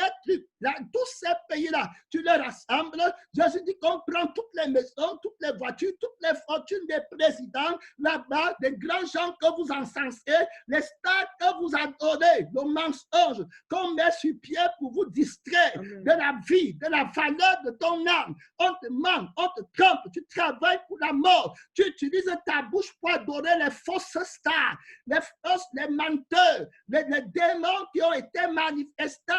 pays-là, tu les rassembles. Jésus dit qu'on prend toutes les maisons, toutes les voitures, toutes les fortunes des présidents, là-bas, des grands gens que vous encensez, les stars que vous adorez, le mensonge qu'on met sur pied pour vous distraire
Amen.
de la vie, de la valeur de ton âme. On te ment, on te trompe, tu travailles pour la mort, tu utilises ta bouche pour adorer les fausses stars, les menteurs, les démons qui ont été manifestés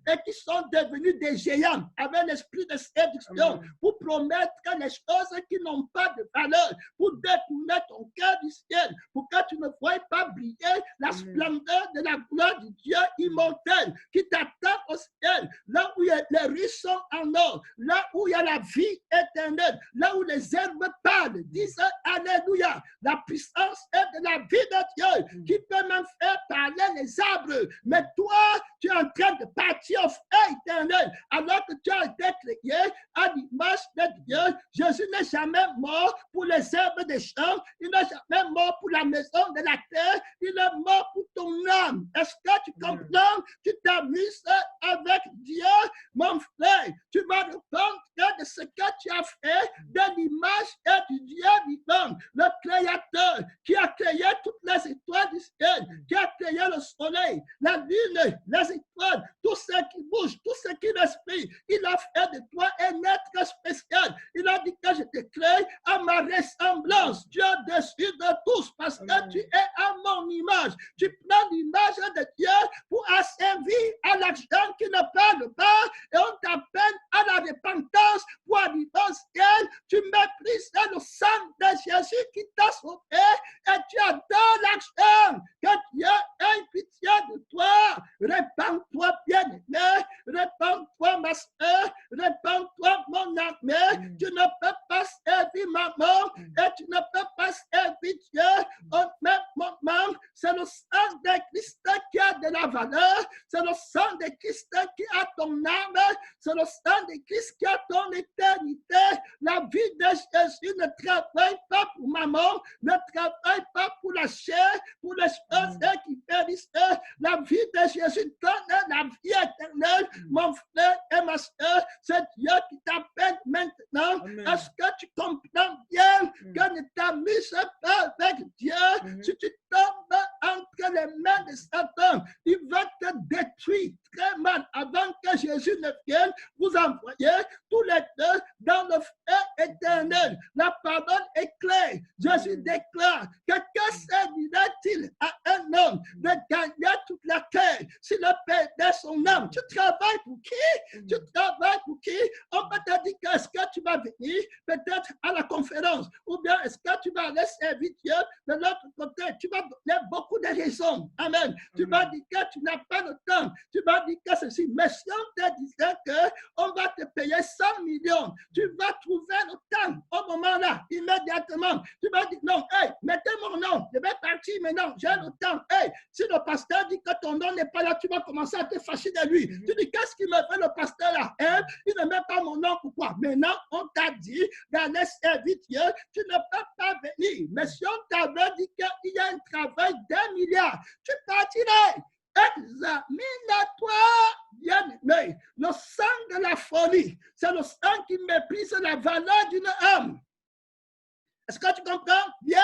et qui sont devenus des géants avec l'esprit de séduction.
Amen.
Pour promettre les choses qui n'ont pas de valeur, pour détourner ton cœur du ciel, pour que tu ne voies pas briller la splendeur de la gloire du Dieu immortel qui t'attend au ciel, là où les riches sont en or, là où il y a la vie éternelle, là où les herbes parlent, disent Alléluia. La puissance est de la vie de Dieu qui peut même faire parler les arbres. Mais toi, tu es en train de partir au feu éternel alors que tu as été créé à l'image de Dieu. Jésus n'est jamais mort pour les herbes des champs, il n'est jamais mort pour la maison de la terre, il est mort pour ton âme. Est-ce que tu comprends? Tu t'amuses avec Dieu, mon frère. Tu vas répondre de ce que tu as fait de l'image et du Dieu vivant, le Créateur qui a créé toutes les étoiles du ciel, qui a créé le soleil, la lune, les étoiles, tout ce qui bouge, tout ce qui respire. Il a fait de toi un être spécial. Il a dit que je te crée à ma ressemblance. Dieu au-dessus de tous parce que tu es à mon image. Tu prends l'image de Dieu pour asservir à l'argent qui ne parle pas et on t'appelle à la repentance pour arriver au ciel. Tu méprises le sang de Jésus qui t'a sauvé et tu adores l'argent. Que Dieu ait pitié de toi. Répands-toi, bien-aimé. Répands-toi, ma soeur. Répands-toi, mon ami. Tu ne peux pas servir maman et tu ne peux pas servir Dieu au même moment. C'est le sang de Christ qui a de la valeur. C'est le sang de Christ qui a ton âme. C'est le sang de Christ qui a ton éternité. La vie de Jésus ne travaille pas pour maman, ne travaille pas pour la chair, pour les choses qui périssent. La vie de Jésus donne la vie éternelle. Mon frère et ma soeur, c'est Dieu qui t'appelle maintenant. Est-ce que tu comprends bien que ne t'amuse pas avec Dieu? Si tu tombes entre les mains de Satan, il va te détruire très mal avant que Jésus ne vienne vous envoyer tous les deux dans le feu éternel. La parole est claire. Jésus déclare que servirait-il à un homme de gagner toute la terre s'il perdait son âme? Tu travailles pour qui? Tu travailles pour qui? On peut te dire qu'est-ce que tu vas venir peut-être à la conférence ou bien est-ce est-ce que tu vas aller servir Dieu? De l'autre côté, tu vas donner beaucoup de raisons. Amen. Tu vas dire que tu n'as pas le temps. Tu vas dire que ceci. Mais si on te disait qu'on va te payer 100 millions, tu vas trouver le temps au moment-là, immédiatement. Tu vas dire non, hey, mettez mon nom, je vais partir maintenant, j'ai le temps. Hey, si le pasteur dit que ton nom n'est pas là, tu vas commencer à te fâcher de lui. Tu dis, qu'est-ce qu'il me fait le pasteur là? Hein? Il ne met pas mon nom, pourquoi? Maintenant, on t'a dit d'aller servir Dieu, tu ne peux pas venir. Mais si on t'avait dit qu'il y a un travail d'1 milliard, tu partirais. Examine-toi, bien-aimé. Le sang de la folie, c'est le sang qui méprise la valeur d'une âme. Est-ce que tu comprends bien?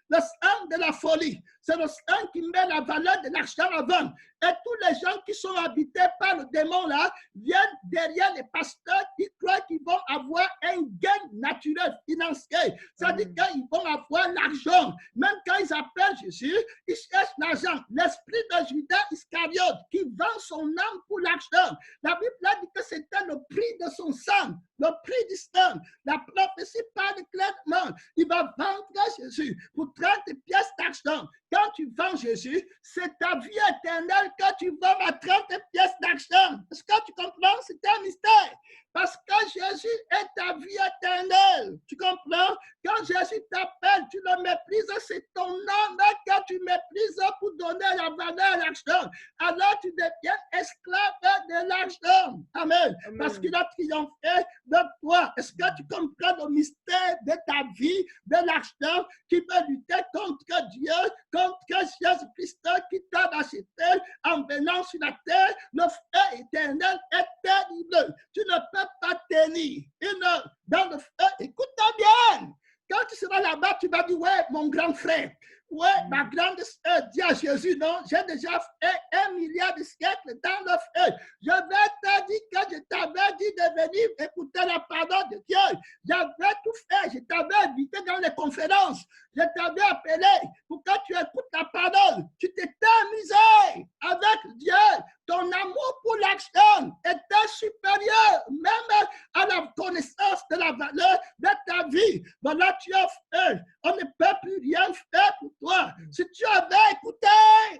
Le sang de la folie, c'est le sang qui met la valeur de l'argent avant. Et tous les gens qui sont habités par le démon là viennent derrière les pasteurs qui croient qu'ils vont avoir un gain naturel financier. C'est-à-dire qu'ils vont avoir l'argent. Même quand ils appellent Jésus, ils cherchent l'argent. L'esprit de Judas Iscariote qui vend son âme pour l'argent. La Bible dit que c'était le prix de son sang, le prix du sang. La prophétie parle clairement. Il va vendre Jésus pour 30 pièces d'argent. Quand tu vends Jésus, c'est ta vie éternelle que tu vends à 30 pièces d'argent. Est-ce que tu comprends? C'est un mystère. Parce que Jésus est ta vie éternelle. Tu comprends? Quand Jésus t'appelle, tu le méprises, c'est ton âme que tu méprises pour donner la valeur à l'argent. Alors tu deviens esclave de l'argent. Amen. Amen. Parce qu'il a triomphé de toi. Est-ce que tu comprends le mystère de ta vie, de l'argent qui veut lutter contre Dieu, contre Jésus-Christ qui t'a acheté en venant sur la terre? Le feu éternel est terrible. Tu ne peux pas tenir une heure dans le feu. Écoute-toi bien. Quand tu seras là-bas, tu vas dire, ouais, mon grand frère, ouais, ma grande sœur, dit à Jésus, non, j'ai déjà fait 1 milliard de siècles dans le feu. Je vais te dire que je t'avais dit de venir écouter la parole de Dieu. J'avais tout fait. Je t'avais invité dans les conférences. Je t'avais appelé pour que tu écoutes la parole. Tu t'étais amusé avec Dieu. Ton amour pour l'action était supérieur même à la connaissance de la valeur de ta vie. Voilà, tu as fait. On ne peut plus rien faire pour toi. Si tu avais écouté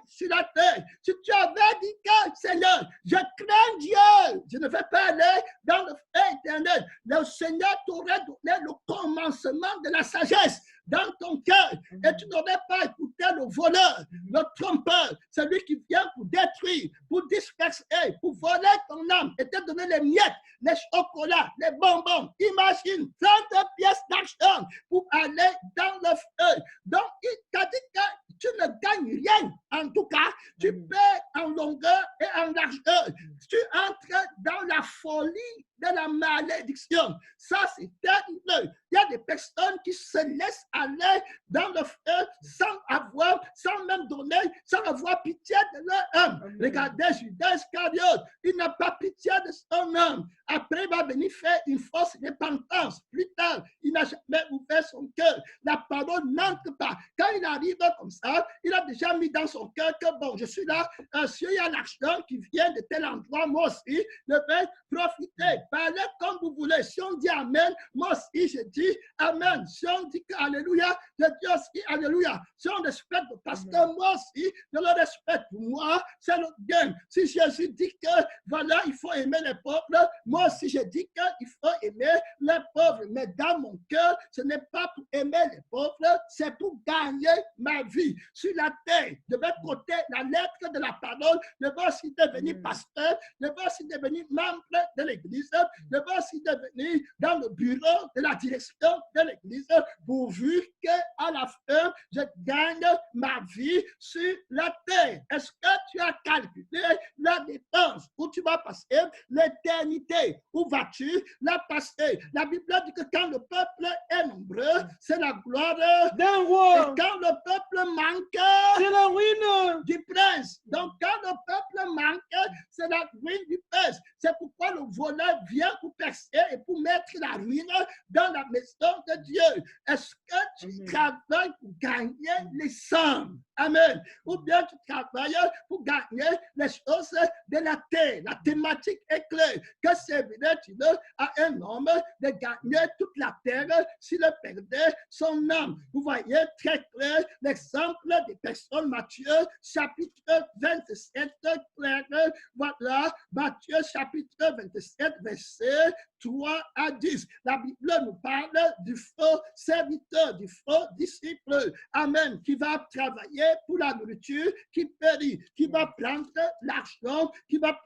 sur la terre, si tu avais dit que Seigneur, je crains Dieu, je ne vais pas aller dans le feu éternel. Le Seigneur t'aurait donné le commencement de la sagesse dans ton cœur et tu n'aurais pas écouté le voleur, le trompeur, celui qui vient pour détruire, pour disperser, pour voler ton âme et te donner les miettes, les chocolats, les bonbons. Imagine 30 pièces d'argent pour aller dans le feu. Donc, il t'a dit que tu ne gagnes rien. En tout cas, tu paies en longueur et en largeur. Tu entres dans la folie de la malédiction. Ça, c'est terrible. Il y a des personnes qui se laissent aller dans le feu sans même donner, sans avoir pitié de leur âme. Regardez Judas Iscariote, il n'a pas pitié de son âme. Après, il va venir faire une fausse repentance. Plus tard, il n'a jamais ouvert son cœur. La parole n'entre pas. Quand il arrive comme ça, il a déjà mis dans son cœur que bon, je suis là, s'il y a l'argent qui vient de tel endroit, moi aussi, je vais profiter. Parlez comme vous voulez. Si on dit Amen, moi aussi, je dis Amen. Si on dit Alléluia, je dis aussi Alléluia. Si on respecte le pasteur, moi aussi, je le respecte. Pour moi, c'est le gain. Si Jésus dit que, voilà, il faut aimer les pauvres, moi aussi, je dis qu'il faut aimer les pauvres. Mais dans mon cœur, ce n'est pas pour aimer les pauvres, c'est pour gagner ma vie sur la terre. Je vais côté la lettre de la parole, je vais aussi devenir pasteur, je vais aussi devenir membre de l'église, je vais aussi devenir dans le bureau de la direction de l'église, pourvu qu'à la fin, je gagne ma vie sur la terre. Est-ce que tu as calculé la dépense où tu vas passer l'éternité? Où vas-tu la passer? La Bible dit que quand le peuple est nombreux, c'est la gloire
d'un roi.
Et quand le peuple manque,
c'est la ruine
du prince. Donc, quand le peuple manque, c'est la ruine du prince. C'est pourquoi le voleur vient pour percer et pour mettre la ruine dans la maison de Dieu. Est-ce que tu
Amen.
travailles pour gagner les sommes. Amen. Ou bien tu travailles pour gagner les choses de la terre. La thématique est claire. Que servirait-il à un homme de gagner toute la terre s'il perdait son âme? Vous voyez très clair l'exemple des personnes. Matthieu chapitre 27 clair. Voilà, Matthieu chapitre 27 verset 3 à 10. La Bible nous parle du faux serviteur, du faux disciple. Amen. Qui va travailler pour la nourriture qui périt, qui va prendre l'argent,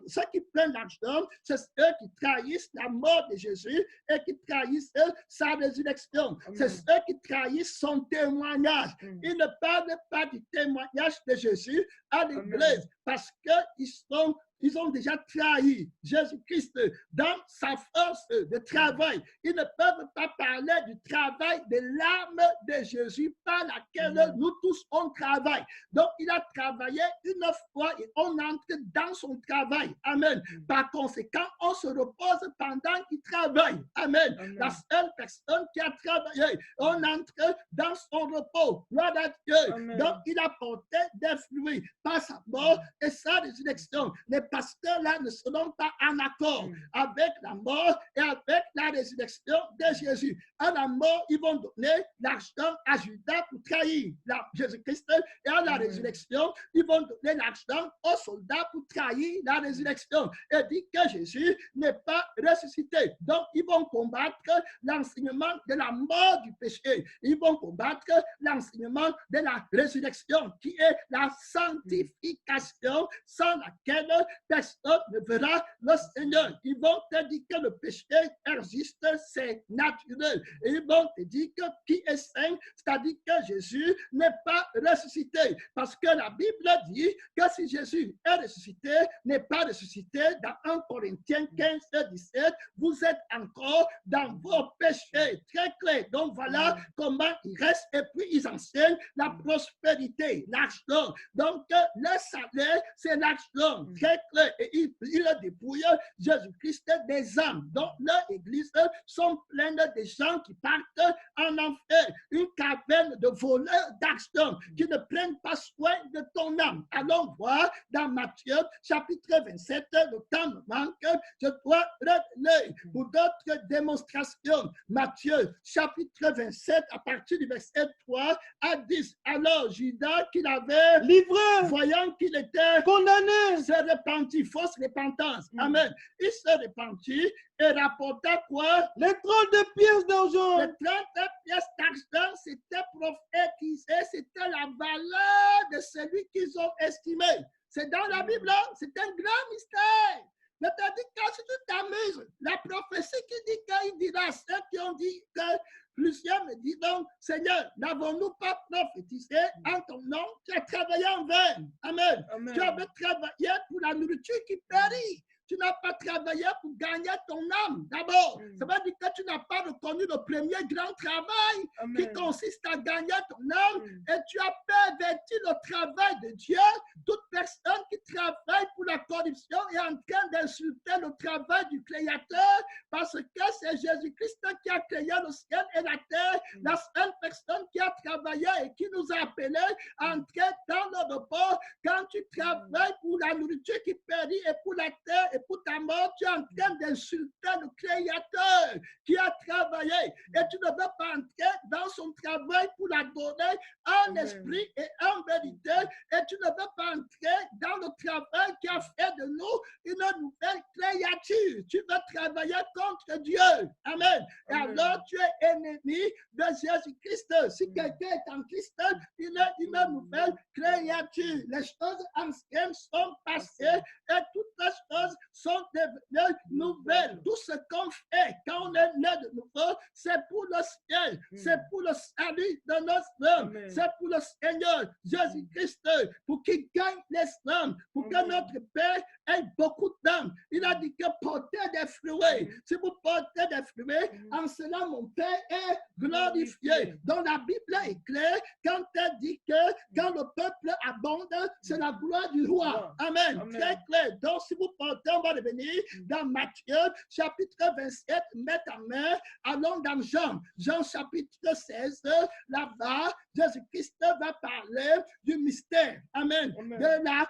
ceux qui prennent l'argent, c'est ceux qui trahissent la mort de Jésus et qui trahissent sa résurrection. C'est ceux qui trahissent son témoignage. Ils ne parlent pas du témoignage de Jésus à l'Église parce qu'ils ont déjà trahi Jésus-Christ dans sa force de travail. Ils ne peuvent pas parler du travail de l'âme de Jésus par laquelle nous tous on travaille. Donc, il a travaillé une fois et on entre dans son travail. Amen. Par conséquent, on se repose pendant qu'il travaille. Amen. La seule personne qui a travaillé, on entre dans son repos. Gloire à Dieu. Donc, il a porté des fruits par sa mort et sa résurrection. Les pasteurs là ne seront pas en accord avec la mort et avec la résurrection de Jésus. À la mort, ils vont donner l'argent à Judas pour trahir Jésus-Christ, et à la résurrection, ils vont donner l'argent aux soldats pour trahir la résurrection et dire que Jésus n'est pas ressuscité. Donc, ils vont combattre l'enseignement de la mort du péché. Ils vont combattre l'enseignement de la résurrection qui est la sanctification sans laquelle personne ne verra le Seigneur. Ils vont te dire que le péché existe, c'est naturel. Et ils vont te dire que qui est saint, c'est-à-dire que Jésus n'est pas ressuscité. Parce que la Bible dit que si Jésus est ressuscité, n'est pas ressuscité, dans 1 Corinthiens 15, 17, vous êtes encore dans vos péchés. Très clair. Donc voilà comment ils restent et puis ils enseignent la prospérité, l'argent. Donc le salaire, c'est l'argent. Très clair. Et il dépouille Jésus-Christ des âmes. Donc leur église sont pleines de gens qui partent en enfer. Une caverne de voleurs d'argent qui ne prennent pas soin de ton âme. Allons voir dans Matthieu chapitre 27, le temps me manque, je dois retenir pour d'autres démonstrations. Matthieu chapitre 27 à partir du verset 3 à 10. Alors Judas qu'il avait
livré,
voyant qu'il était
condamné,
se repentit, fausse repentance. Amen. Il se repentit et rapporta quoi?
les 30 pièces d'argent.
Les 30 pièces d'argent, c'était prophétisé, c'était la valeur de celui qu'ils ont estimé. C'est dans la Bible, c'est un grand mystère. Mais t'as dit que si tu t'amuses, la prophétie qui dit qu'il dira à ceux qui ont dit que plusieurs me diront, Seigneur, n'avons-nous pas prophétisé en ton nom? Tu as travaillé en vain. Amen. Tu avais travaillé pour la nourriture qui périt. Tu n'as pas travaillé pour gagner ton âme d'abord. Ça veut dire que tu n'as pas reconnu le premier grand travail qui consiste à gagner ton âme et tu as perverti le travail de Dieu. Toute personne qui travaille pour la corruption est en train d'insulter le travail du Créateur parce que c'est Jésus-Christ qui a créé le ciel et la terre. La seule personne qui a travaillé et qui nous a appelés à entrer dans le repos. Quand tu travailles pour la nourriture qui périt et pour la terre, et pour ta mort, tu es en train d'insulter le Créateur qui a travaillé. Et tu ne veux pas entrer dans son travail pour l'adorer en esprit et en vérité. Et tu ne veux pas entrer dans le travail qui a fait de nous une nouvelle créature. Tu veux travailler contre Dieu. Amen. Et alors tu es ennemi de Jésus-Christ. Si quelqu'un est en Christ, il est une nouvelle créature. Les choses anciennes sont passées et toutes les choses sont devenues nouvelles. Tout ce qu'on fait quand on est né de nouveau, c'est pour le ciel, c'est pour le salut de nos âmes, c'est pour le Seigneur Jésus-Christ, pour qu'il gagne les âmes, pour que notre Père ait beaucoup d'âmes. Il a dit que portez des fruits. Si vous portez des fruits, en cela mon Père est glorifié. Donc la Bible est claire quand elle dit que quand le peuple abonde, c'est la gloire du roi. Amen. Très clair. Donc si vous portez, on va revenir dans Matthieu, chapitre 27, mets ta main, allons dans Jean chapitre 16, là-bas, Jésus-Christ va parler du mystère, amen,
Amen.
de la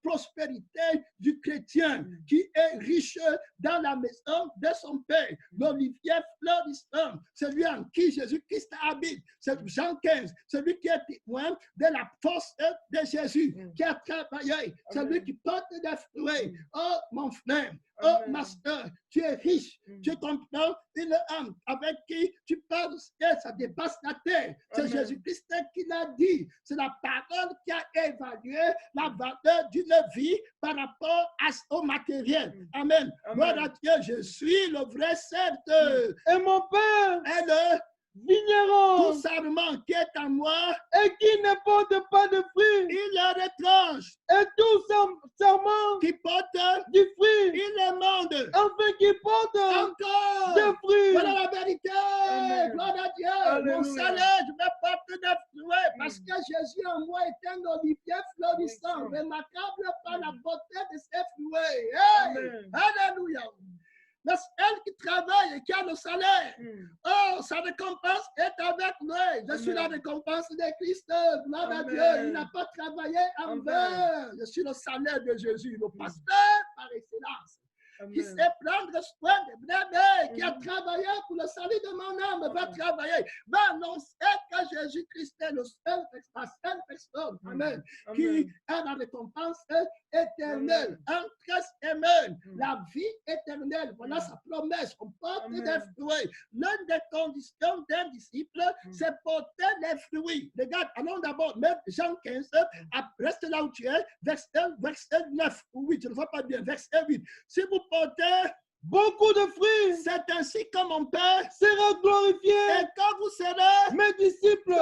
prospérité du chrétien qui est riche dans la maison de son Père, l'olivier florissant, celui en qui Jésus-Christ habite, c'est Jean 15, celui qui est témoin de la force de Jésus, qui a travaillé, celui qui porte des fruits. Oh mon frère, oh
Amen.
ma soeur, tu es riche, tu comprends une âme avec qui tu parles, et ça dépasse la terre. C'est
Amen.
Jésus-Christ qui l'a dit. C'est la parole qui a évalué la valeur d'une vie par rapport au matériel. Amen.
Amen.
Gloire à Dieu, je suis le vrai cercle.
Et mon Père,
Et le
vigneron,
tout sarment qui est en moi,
et qui ne porte pas de fruits,
il le retranche.
et tout serment
Qui porte,
du fruit,
il le monde.
afin qu'il porte
Encore.
des fruits.
Voilà la vérité.
Amen.
Gloire à Dieu.
Alléluia.
Mon salaire, je vais porter des fruits parce que Jésus en moi est un olivier florissant, remarquable par la beauté de ses fruits. Hey!
Amen.
Alléluia. Mais elle qui travaille et qui a le salaire, oh, sa récompense est avec lui. Je suis la
Amen.
récompense de Christ. Gloire à
Amen.
Dieu. Il n'a pas travaillé en
Amen.
vain. Je suis le salaire de Jésus, le pasteur par excellence. Qui
Amen.
sait prendre soin des brebis, qui a travaillé pour le salut de mon âme, va travailler, va annoncer que Jésus-Christ est le seul, la seule personne, amen, qui
Amen.
a la récompense éternelle, en Christ, amen, la vie éternelle, voilà sa promesse, on porte
Amen.
des fruits. L'une des conditions d'un disciple, c'est porter des fruits. Regarde, allons d'abord mettre Jean 15, reste là où tu es, verset 9 ou 8, je ne vois pas bien, verset 8. Si vous portez
Beaucoup de fruits,
c'est ainsi que mon Père,
sera glorifié.
et quand vous serez
Mes disciples,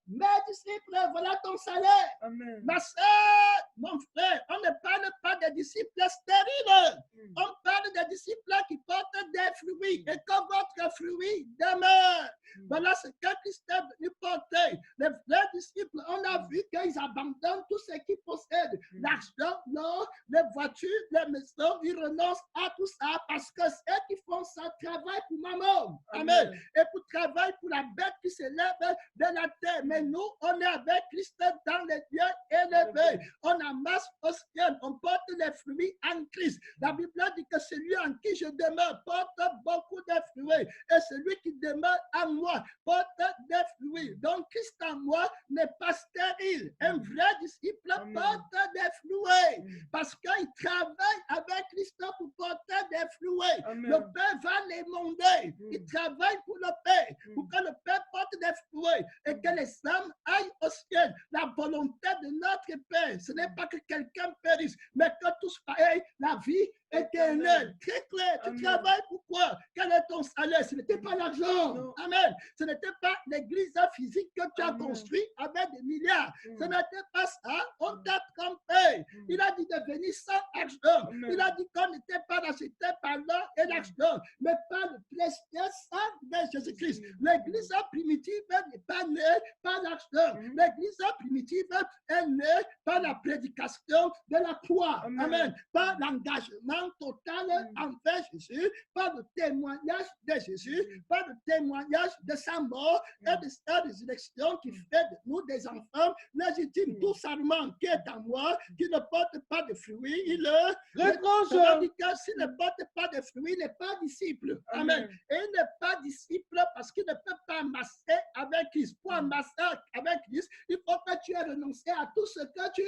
mes disciples, voilà ton salaire.
Amen.
Ma soeur, mon frère, on ne parle pas des disciples stériles. On parle des disciples qui portent des fruits et que votre fruit demeure. Voilà ce que Christ est venu porter. Les vrais disciples, on a vu qu'ils abandonnent tout ce qu'ils possèdent. L'argent, l'or, les voitures, les maisons, ils renoncent à tout ça parce que ceux qui font ça travaillent pour maman. Amen. Et pour travailler pour la bête qui s'élève de la terre. Mais nous, on est avec Christ dans les lieux élevés. On amasse au ciel, on porte les fruits en Christ. La Bible dit que celui en qui je demeure porte beaucoup de fruits. Et celui qui demeure en moi porte des fruits. Donc Christ en moi n'est pas stérile. Un vrai disciple porte des fruits. Parce qu'il travaille avec Christ pour porter des fruits.
Amen.
Le Père va les monter. Il travaille pour le Père, pour que le Père porte des fruits et que les âmes aillent au ciel. La volonté de notre Père, ce n'est pas que quelqu'un périsse, mais que tous aillent la vie éternelle. Très clair, tu
Amen.
travailles pour quoi? Quel est ton salaire? Ce n'était pas l'argent.
Non.
Amen. Ce n'était pas l'église physique que tu as
Amen.
construit avec des milliards. Ce n'était pas ça. On t'a trompé. Il a dit de venir sans argent.
Amen.
Il a dit qu'on n'était pas racheté par l'or et l'argent, mais par le précieux sang de Jésus-Christ. L'église primitive n'est pas née par l'argent. L'église primitive est née par la prédication de la croix.
Amen.
Amen. Par l'engagement total envers Jésus, par le témoignage de Jésus, par le témoignage de sa mort et de sa résurrection qui fait de nous des enfants légitimes. Tout sarment qui est en moi, qui ne porte pas de fruits, il le
retranche.
tandis que s'il ne porte pas de fruits, il n'est pas disciple. Amen.
Amen.
Et il n'est pas disciple parce qu'il ne peut pas amasser avec Christ. Pour amasser avec Christ, il faut que tu aies renoncé à tout ce que tu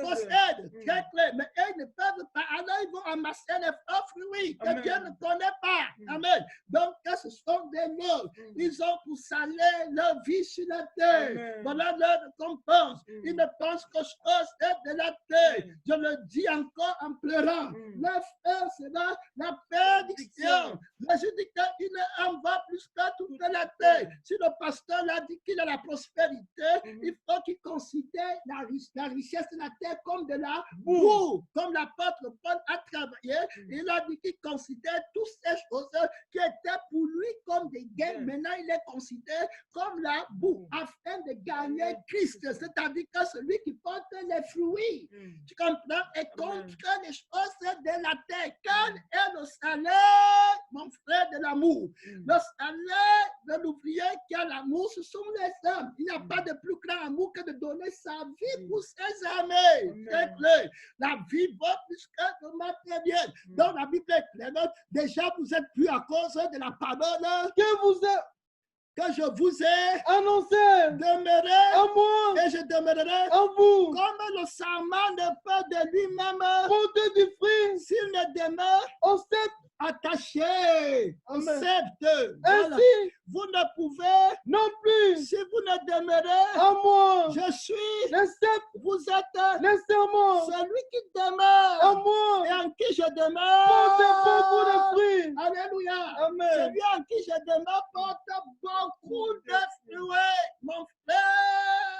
possèdes. Très clair. Mais ils ne peuvent pas. Alors ils vont amasser les faux fruits que
Amen.
Dieu ne connaît pas. Amen. Donc, ce sont des mots. Ils ont pour salaire leur vie sur la terre.
Amen.
Voilà leur récompense. Ils ne pensent qu'aux choses de la terre. Je le dis encore en pleurant. Leur frère sera la perdition. Jésus dit qu'il en va plus que toute la terre. Si le pasteur l'a dit qu'il a la prospérité, il faut qu'il considère la richesse de la terre comme de la boue. Comme l'apôtre Paul a travaillé Dieu, il a dit qu'il considère toutes ces choses qui étaient pour lui comme des gains. Maintenant, il les considère comme la boue afin de gagner Christ. C'est-à-dire que celui qui porte les fruits, tu comprends, et contre les choses de la terre. Quel est le salaire, mon frère, de l'amour? Le salaire de l'ouvrier qui a l'amour, ce sont les hommes. Il n'y a pas de plus grand amour que de donner sa vie pour ses amis. C'est clair. La vie vaut plus que le matériel. Donc la Bible est claire. Déjà, vous êtes plus à cause de la parole que je vous ai
annoncé
demeuré
à moi,
et je demeurerai
à vous,
comme le sarment ne peut de lui-même
porter du fruit
s'il ne demeure
au cep.
attaché au
Amen.
sceptre. Voilà.
Ainsi,
Vous ne pouvez,
non plus,
si vous ne demeurez,
à moi,
je suis,
les cep,
vous êtes
les serments,
celui qui
à
demeure
moi,
et en qui je
portez
demeure.
beaucoup de fruits.
Alléluia.
Amen.
Celui en qui je demeure porte beaucoup de fruits. Mon frère,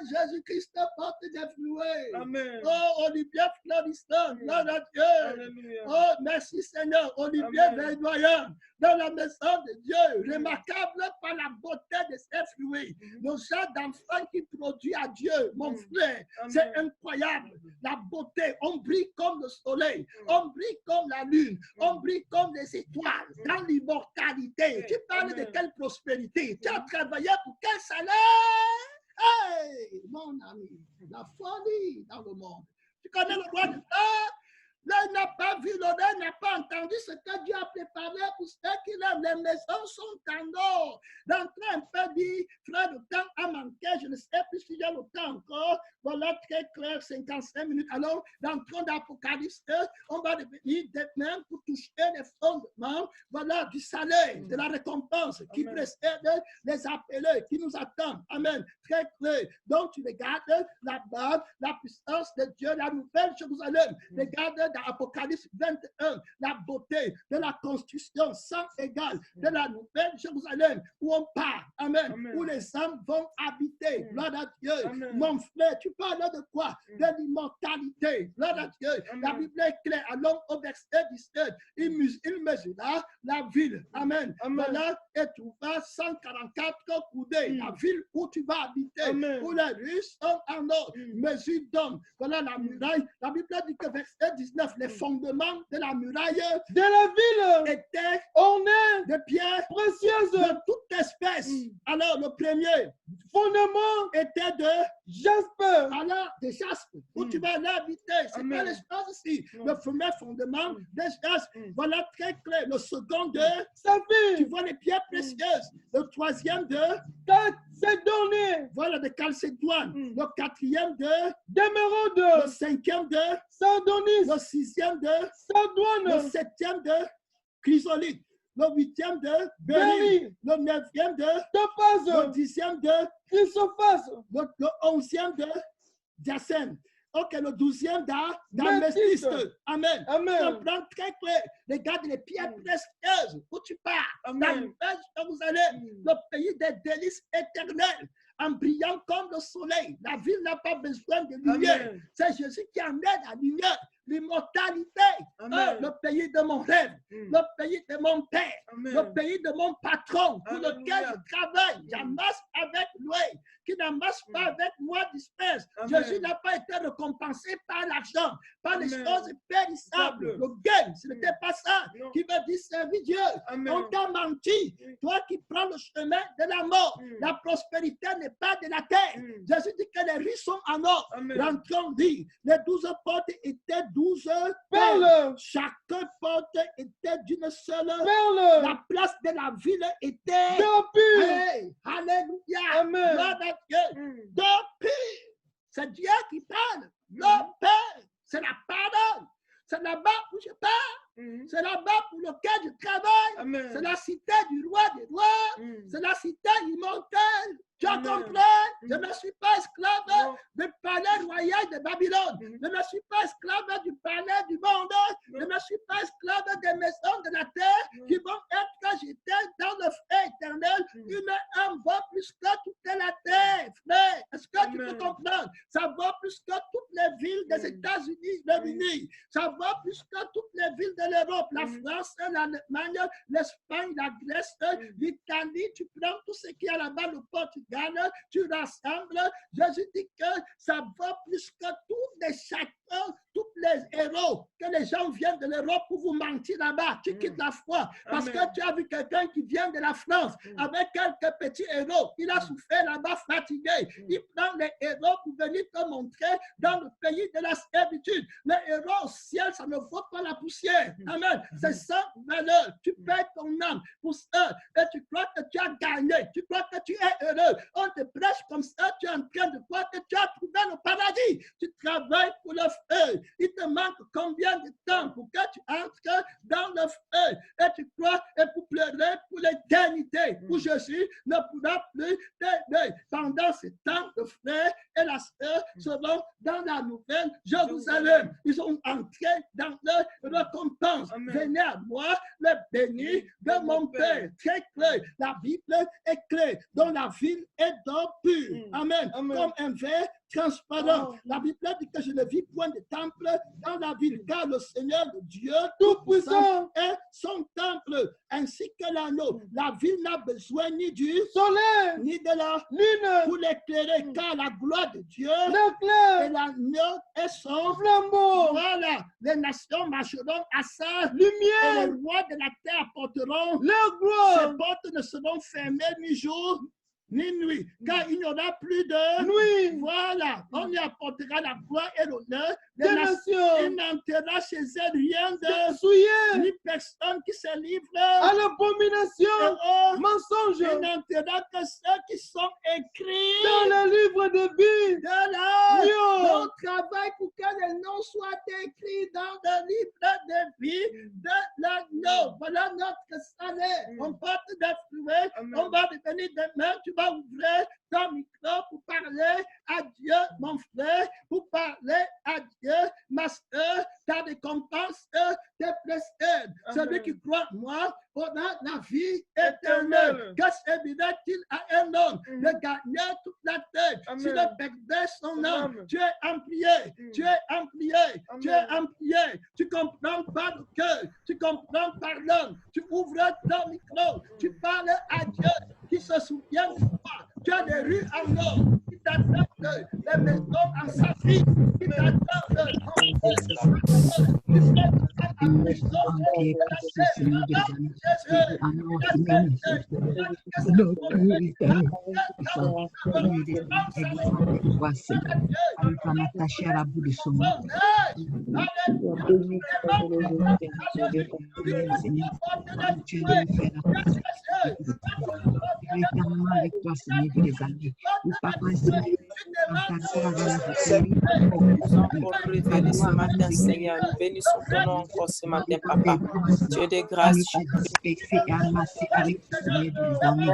Jésus-Christ porte des fruits.
Amen.
Oh, Olivier florissant, gloire à Dieu.
Alléluia.
Oh, merci Seigneur, Olivier
Amen.
verdoyant dans la maison de Dieu, remarquable par la beauté de ses fruits. Le genre d'enfant qui produit à Dieu, mon frère, c'est incroyable. La beauté, on brille comme le soleil, on brille comme la lune, on brille comme les étoiles, dans l'immortalité. Tu parles de quelle prospérité? Tu as travaillé pour quel salaire? Hey, mon ami, la folie dans le monde. Tu connais le roi de l'or? L'œil n'a pas vu, l'oreille n'a pas entendu ce que Dieu a préparé pour ceux qui l'aiment. Les maisons sont en or. D'entrer un peu dit, frère, le temps a manqué, je ne sais plus si j'ai le temps encore. Voilà, très clair, 55 minutes. Alors, d'entrons d'Apocalypse, on va devenir demain pour toucher les fondements, voilà, du salaire, de la récompense qui précède les appelés, qui nous attendent. Amen. Très clair. Donc, tu regardes là-bas la puissance de Dieu, la nouvelle Jérusalem. Regarde dans Apocalypse 21, la beauté de la construction sans égale de la nouvelle Jérusalem où on part, amen, où les hommes vont habiter, gloire à Dieu. Mon frère, tu parles de quoi? De l'immortalité, gloire à Dieu. La Bible est claire, allons au verset 17, il mesura la ville, amen. Voilà, et trouva 144 coudées, la ville où tu vas habiter, où les rues sont en or, mesure d'homme. Voilà la muraille, la Bible dit que verset 19, les fondements de la muraille
De la ville
étaient
ornée
de pierres
précieuse,
de toute espèce. Alors, le premier
fondement
était de
jasper,
alors, de jaspe, où tu vas aller habiter. C'est pas l'espace ici. Le premier fondement de jaspe. Voilà très clair. Le second de, tu
saphir,
vois les pierres précieuses. Le troisième de,
chalcédonie,
voilà, de calcédoine. Le quatrième de,
d'émeraude,
le cinquième de,
sardonis,
le sixième de, le
sardoine,
septième de chrysolite, le huitième de
Béryl,
béryl, le neuvième de, le
topaz,
dixième de,
chrysophase,
le onzième de diacène. Ok, le 12e d'améthyste. Amen.
Amen.
Tu comprends très clair. Regarde les pierres précieuses où tu pars.
Amen.
Dans l'image que vous allez, le pays des délices éternels, en brillant comme le soleil. La ville n'a pas besoin de lumière. C'est Jésus qui amène la lumière, l'immortalité. Le pays de mon rêve, le pays de mon père, le pays de mon patron pour lequel je travaille. J'amasse avec lui, qui n'amasse pas avec moi disperse. Jésus n'a pas été récompensé par l'argent, par les choses périssables. Le gain, ce n'était pas ça qui veut dire servir Dieu. On t'a menti. Toi qui prends le chemin de la mort, la prospérité n'est pas de la terre. Jésus dit que les riches sont en or. Rentrons dit, les 12 portes étaient 12 perles. Chaque porte était d'une seule
perle,
La place de la ville était
pure.
Hey, alléluia.
Amen.
Gloire à Dieu. De pire. C'est Dieu qui parle. Le Père, c'est la parole. C'est là-bas où je pars. C'est là-bas pour lequel je travaille. C'est la cité du roi des rois. C'est la cité immortelle. Tu as compris? Je ne suis pas esclave du palais royal de Babylone. Je ne suis pas esclave du palais du monde. Je ne suis pas esclave des maisons de la terre qui vont être jetées dans le feu éternel. Une âme vaut plus que toute la terre, frère. Est-ce que tu peux comprendre? Ça vaut plus que toutes les villes des États-Unis réunies. Ça va jusqu'à toutes les villes de l'Europe, la France, l'Allemagne, l'Espagne, la Grèce, l'Italie. Tu prends tout ce qui est là-bas, le Portugal, tu rassembles. Jésus dit que ça va plus que tous les chacun, tous les héros, que les gens viennent de l'Europe pour vous mentir là-bas. Tu quittes la foi parce que tu as vu quelqu'un qui vient de la France avec quelques petits héros. Il a souffert là-bas, fatigué. Il prend les héros pour venir te montrer dans le pays de la servitude. Les héros au ciel, ça ne vaut pas la poussière. Amen. C'est sans valeur. Tu payes ton âme pour ça et tu crois que tu as gagné. Tu crois que tu es heureux. On te prêche comme ça, tu es en train de croire que tu as trouvé le paradis. Tu travailles pour le feu. Il te manque combien de temps pour que tu entres dans le feu et tu crois et pour pleurer pour l'éternité où Jésus ne pourra plus t'aider. Pendant ce temps, le frère et la sœur seront dans la nouvelle Jérusalem. Ils sont entrés dans leur récompense. Venez à moi, les bénis de mon Père. Très clair. La Bible est claire. Dont la ville est d'or pur. Amen. Comme un verre transparent. La Bible dit que je ne vis point de temple dans la ville, car le Seigneur, le Dieu Tout-Puissant, est son temple, ainsi que l'anneau. La ville n'a besoin ni du
soleil,
ni de la
lune,
pour l'éclairer, car la gloire de Dieu
l'éclair,
et l'agneau est son
flambeau.
Voilà, les nations marcheront à sa
lumière,
et les rois de la terre apporteront
leur gloire.
Ces portes ne seront fermées ni jour ni nuit, car il n'y aura plus de
nuit.
Voilà, on y apportera la gloire et l'honneur
Des nations.
Il n'entrera chez elle rien de
souillé,
ni personne qui se livre
à l'abomination,
il
mensonge,
n'entrera que ceux qui sont écrits
dans le livre de vie.
de l'on travaille pour que le nom soit écrit dans le livre de vie de l'agneau. Voilà notre salaire. On porte des fruits, on va revenir demain, tu vas ouvrir ton micro pour parler à Dieu, mon frère, pour parler à Dieu, ma soeur, ta récompense t'est précède. Celui qui croit en moi aura la vie éternelle. Que servirait-il à un homme de gagner toute la terre s'il ne perdait son âme? Tu es amplié, tu es amplié, tu es amplié. Tu comprends par le cœur, tu comprends par l'homme. Tu ouvres ton micro, tu parles à Dieu qui se souvient de toi. Tu as des rues en or qui t'attendent, des maisons en saphir qui t'attendent.
Avec toi, Seigneur, des amis. Ou papa,
ce matin, Seigneur, nous bénissons ton nom encore ce matin, papa. Dieu de grâce,
avec Seigneur, des amis.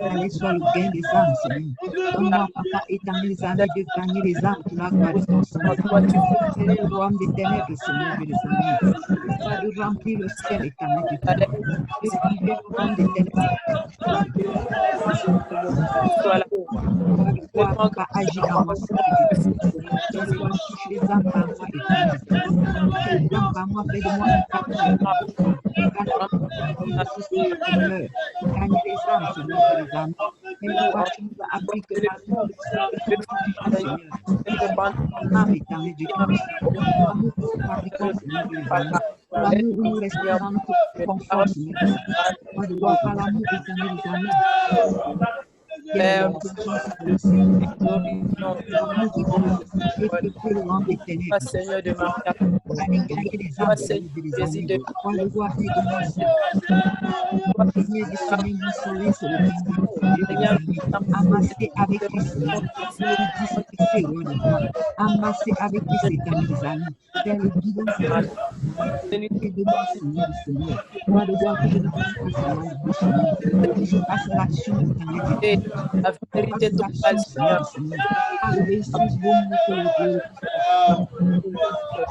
Allez, soit le gain des âmes, Seigneur. Comment, papa, étant les amis de gagner les âmes pour la gloire de ton Seigneur. Le royaume des ténèbres, Seigneur, des amis. Soit de remplir le ciel éternel de toi. Le royaume des ténèbres. Papa, agis en moi, touche les âmes par moi et les âmes par moi, fais de moi gagne les âmes, Seigneur, les âmes. Et nous tu nous as appris que l'amour Seigneur, l'âme éternelle de Christ, l'amour que nous fabriquons, Seigneur, les âmes. L'amour où nous restons dans notre confort, Seigneur. Moi, de voir par l'amour éternel, les âmes.
Seigneur de ma
amassé avec les amis, vers le guidon de moi, Seigneur. Moi, de voir que je ne passe pas seulement que je passe l'action de
la vérité totale, Seigneur.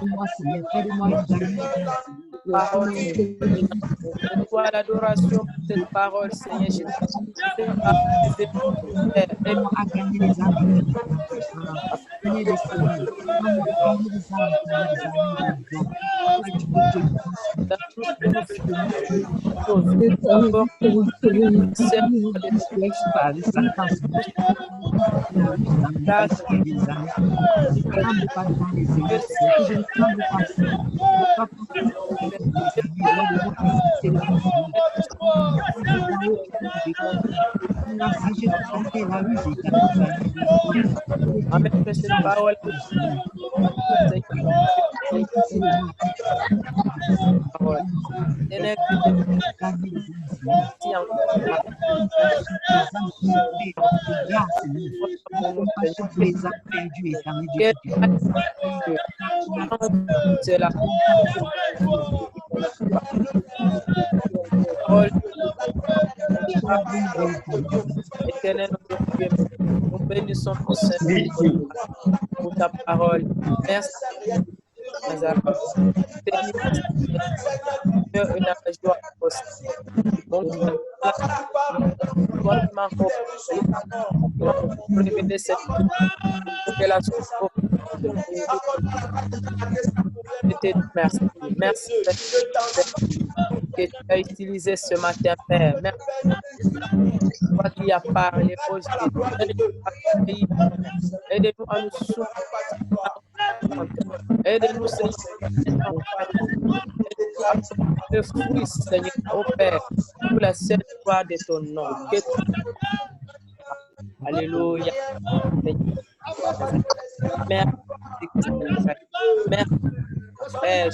Moi, Seigneur, fais de moi une
parole. Donne-toi l'adoration pour cette parole, Seigneur Jésus.
Aide-moi à gagner les âmes. Gagner les Seigneur. Gagner les âmes.
Amen. Cette parole. Éternel, nous bénissons ton Seigneur pour ta parole. Merci. Dieu et la joie possible. Donc, révéler cette révélation. Merci. Merci que tu as utilisé ce matin, Père. Merci. Toi qui as parlé aujourd'hui. Aidez-nous à nous soutenir. Aide-nous, Seigneur, le fruit, Seigneur, au Père, pour la seule gloire de ton nom. Alléluia. Merci. Merci. Père,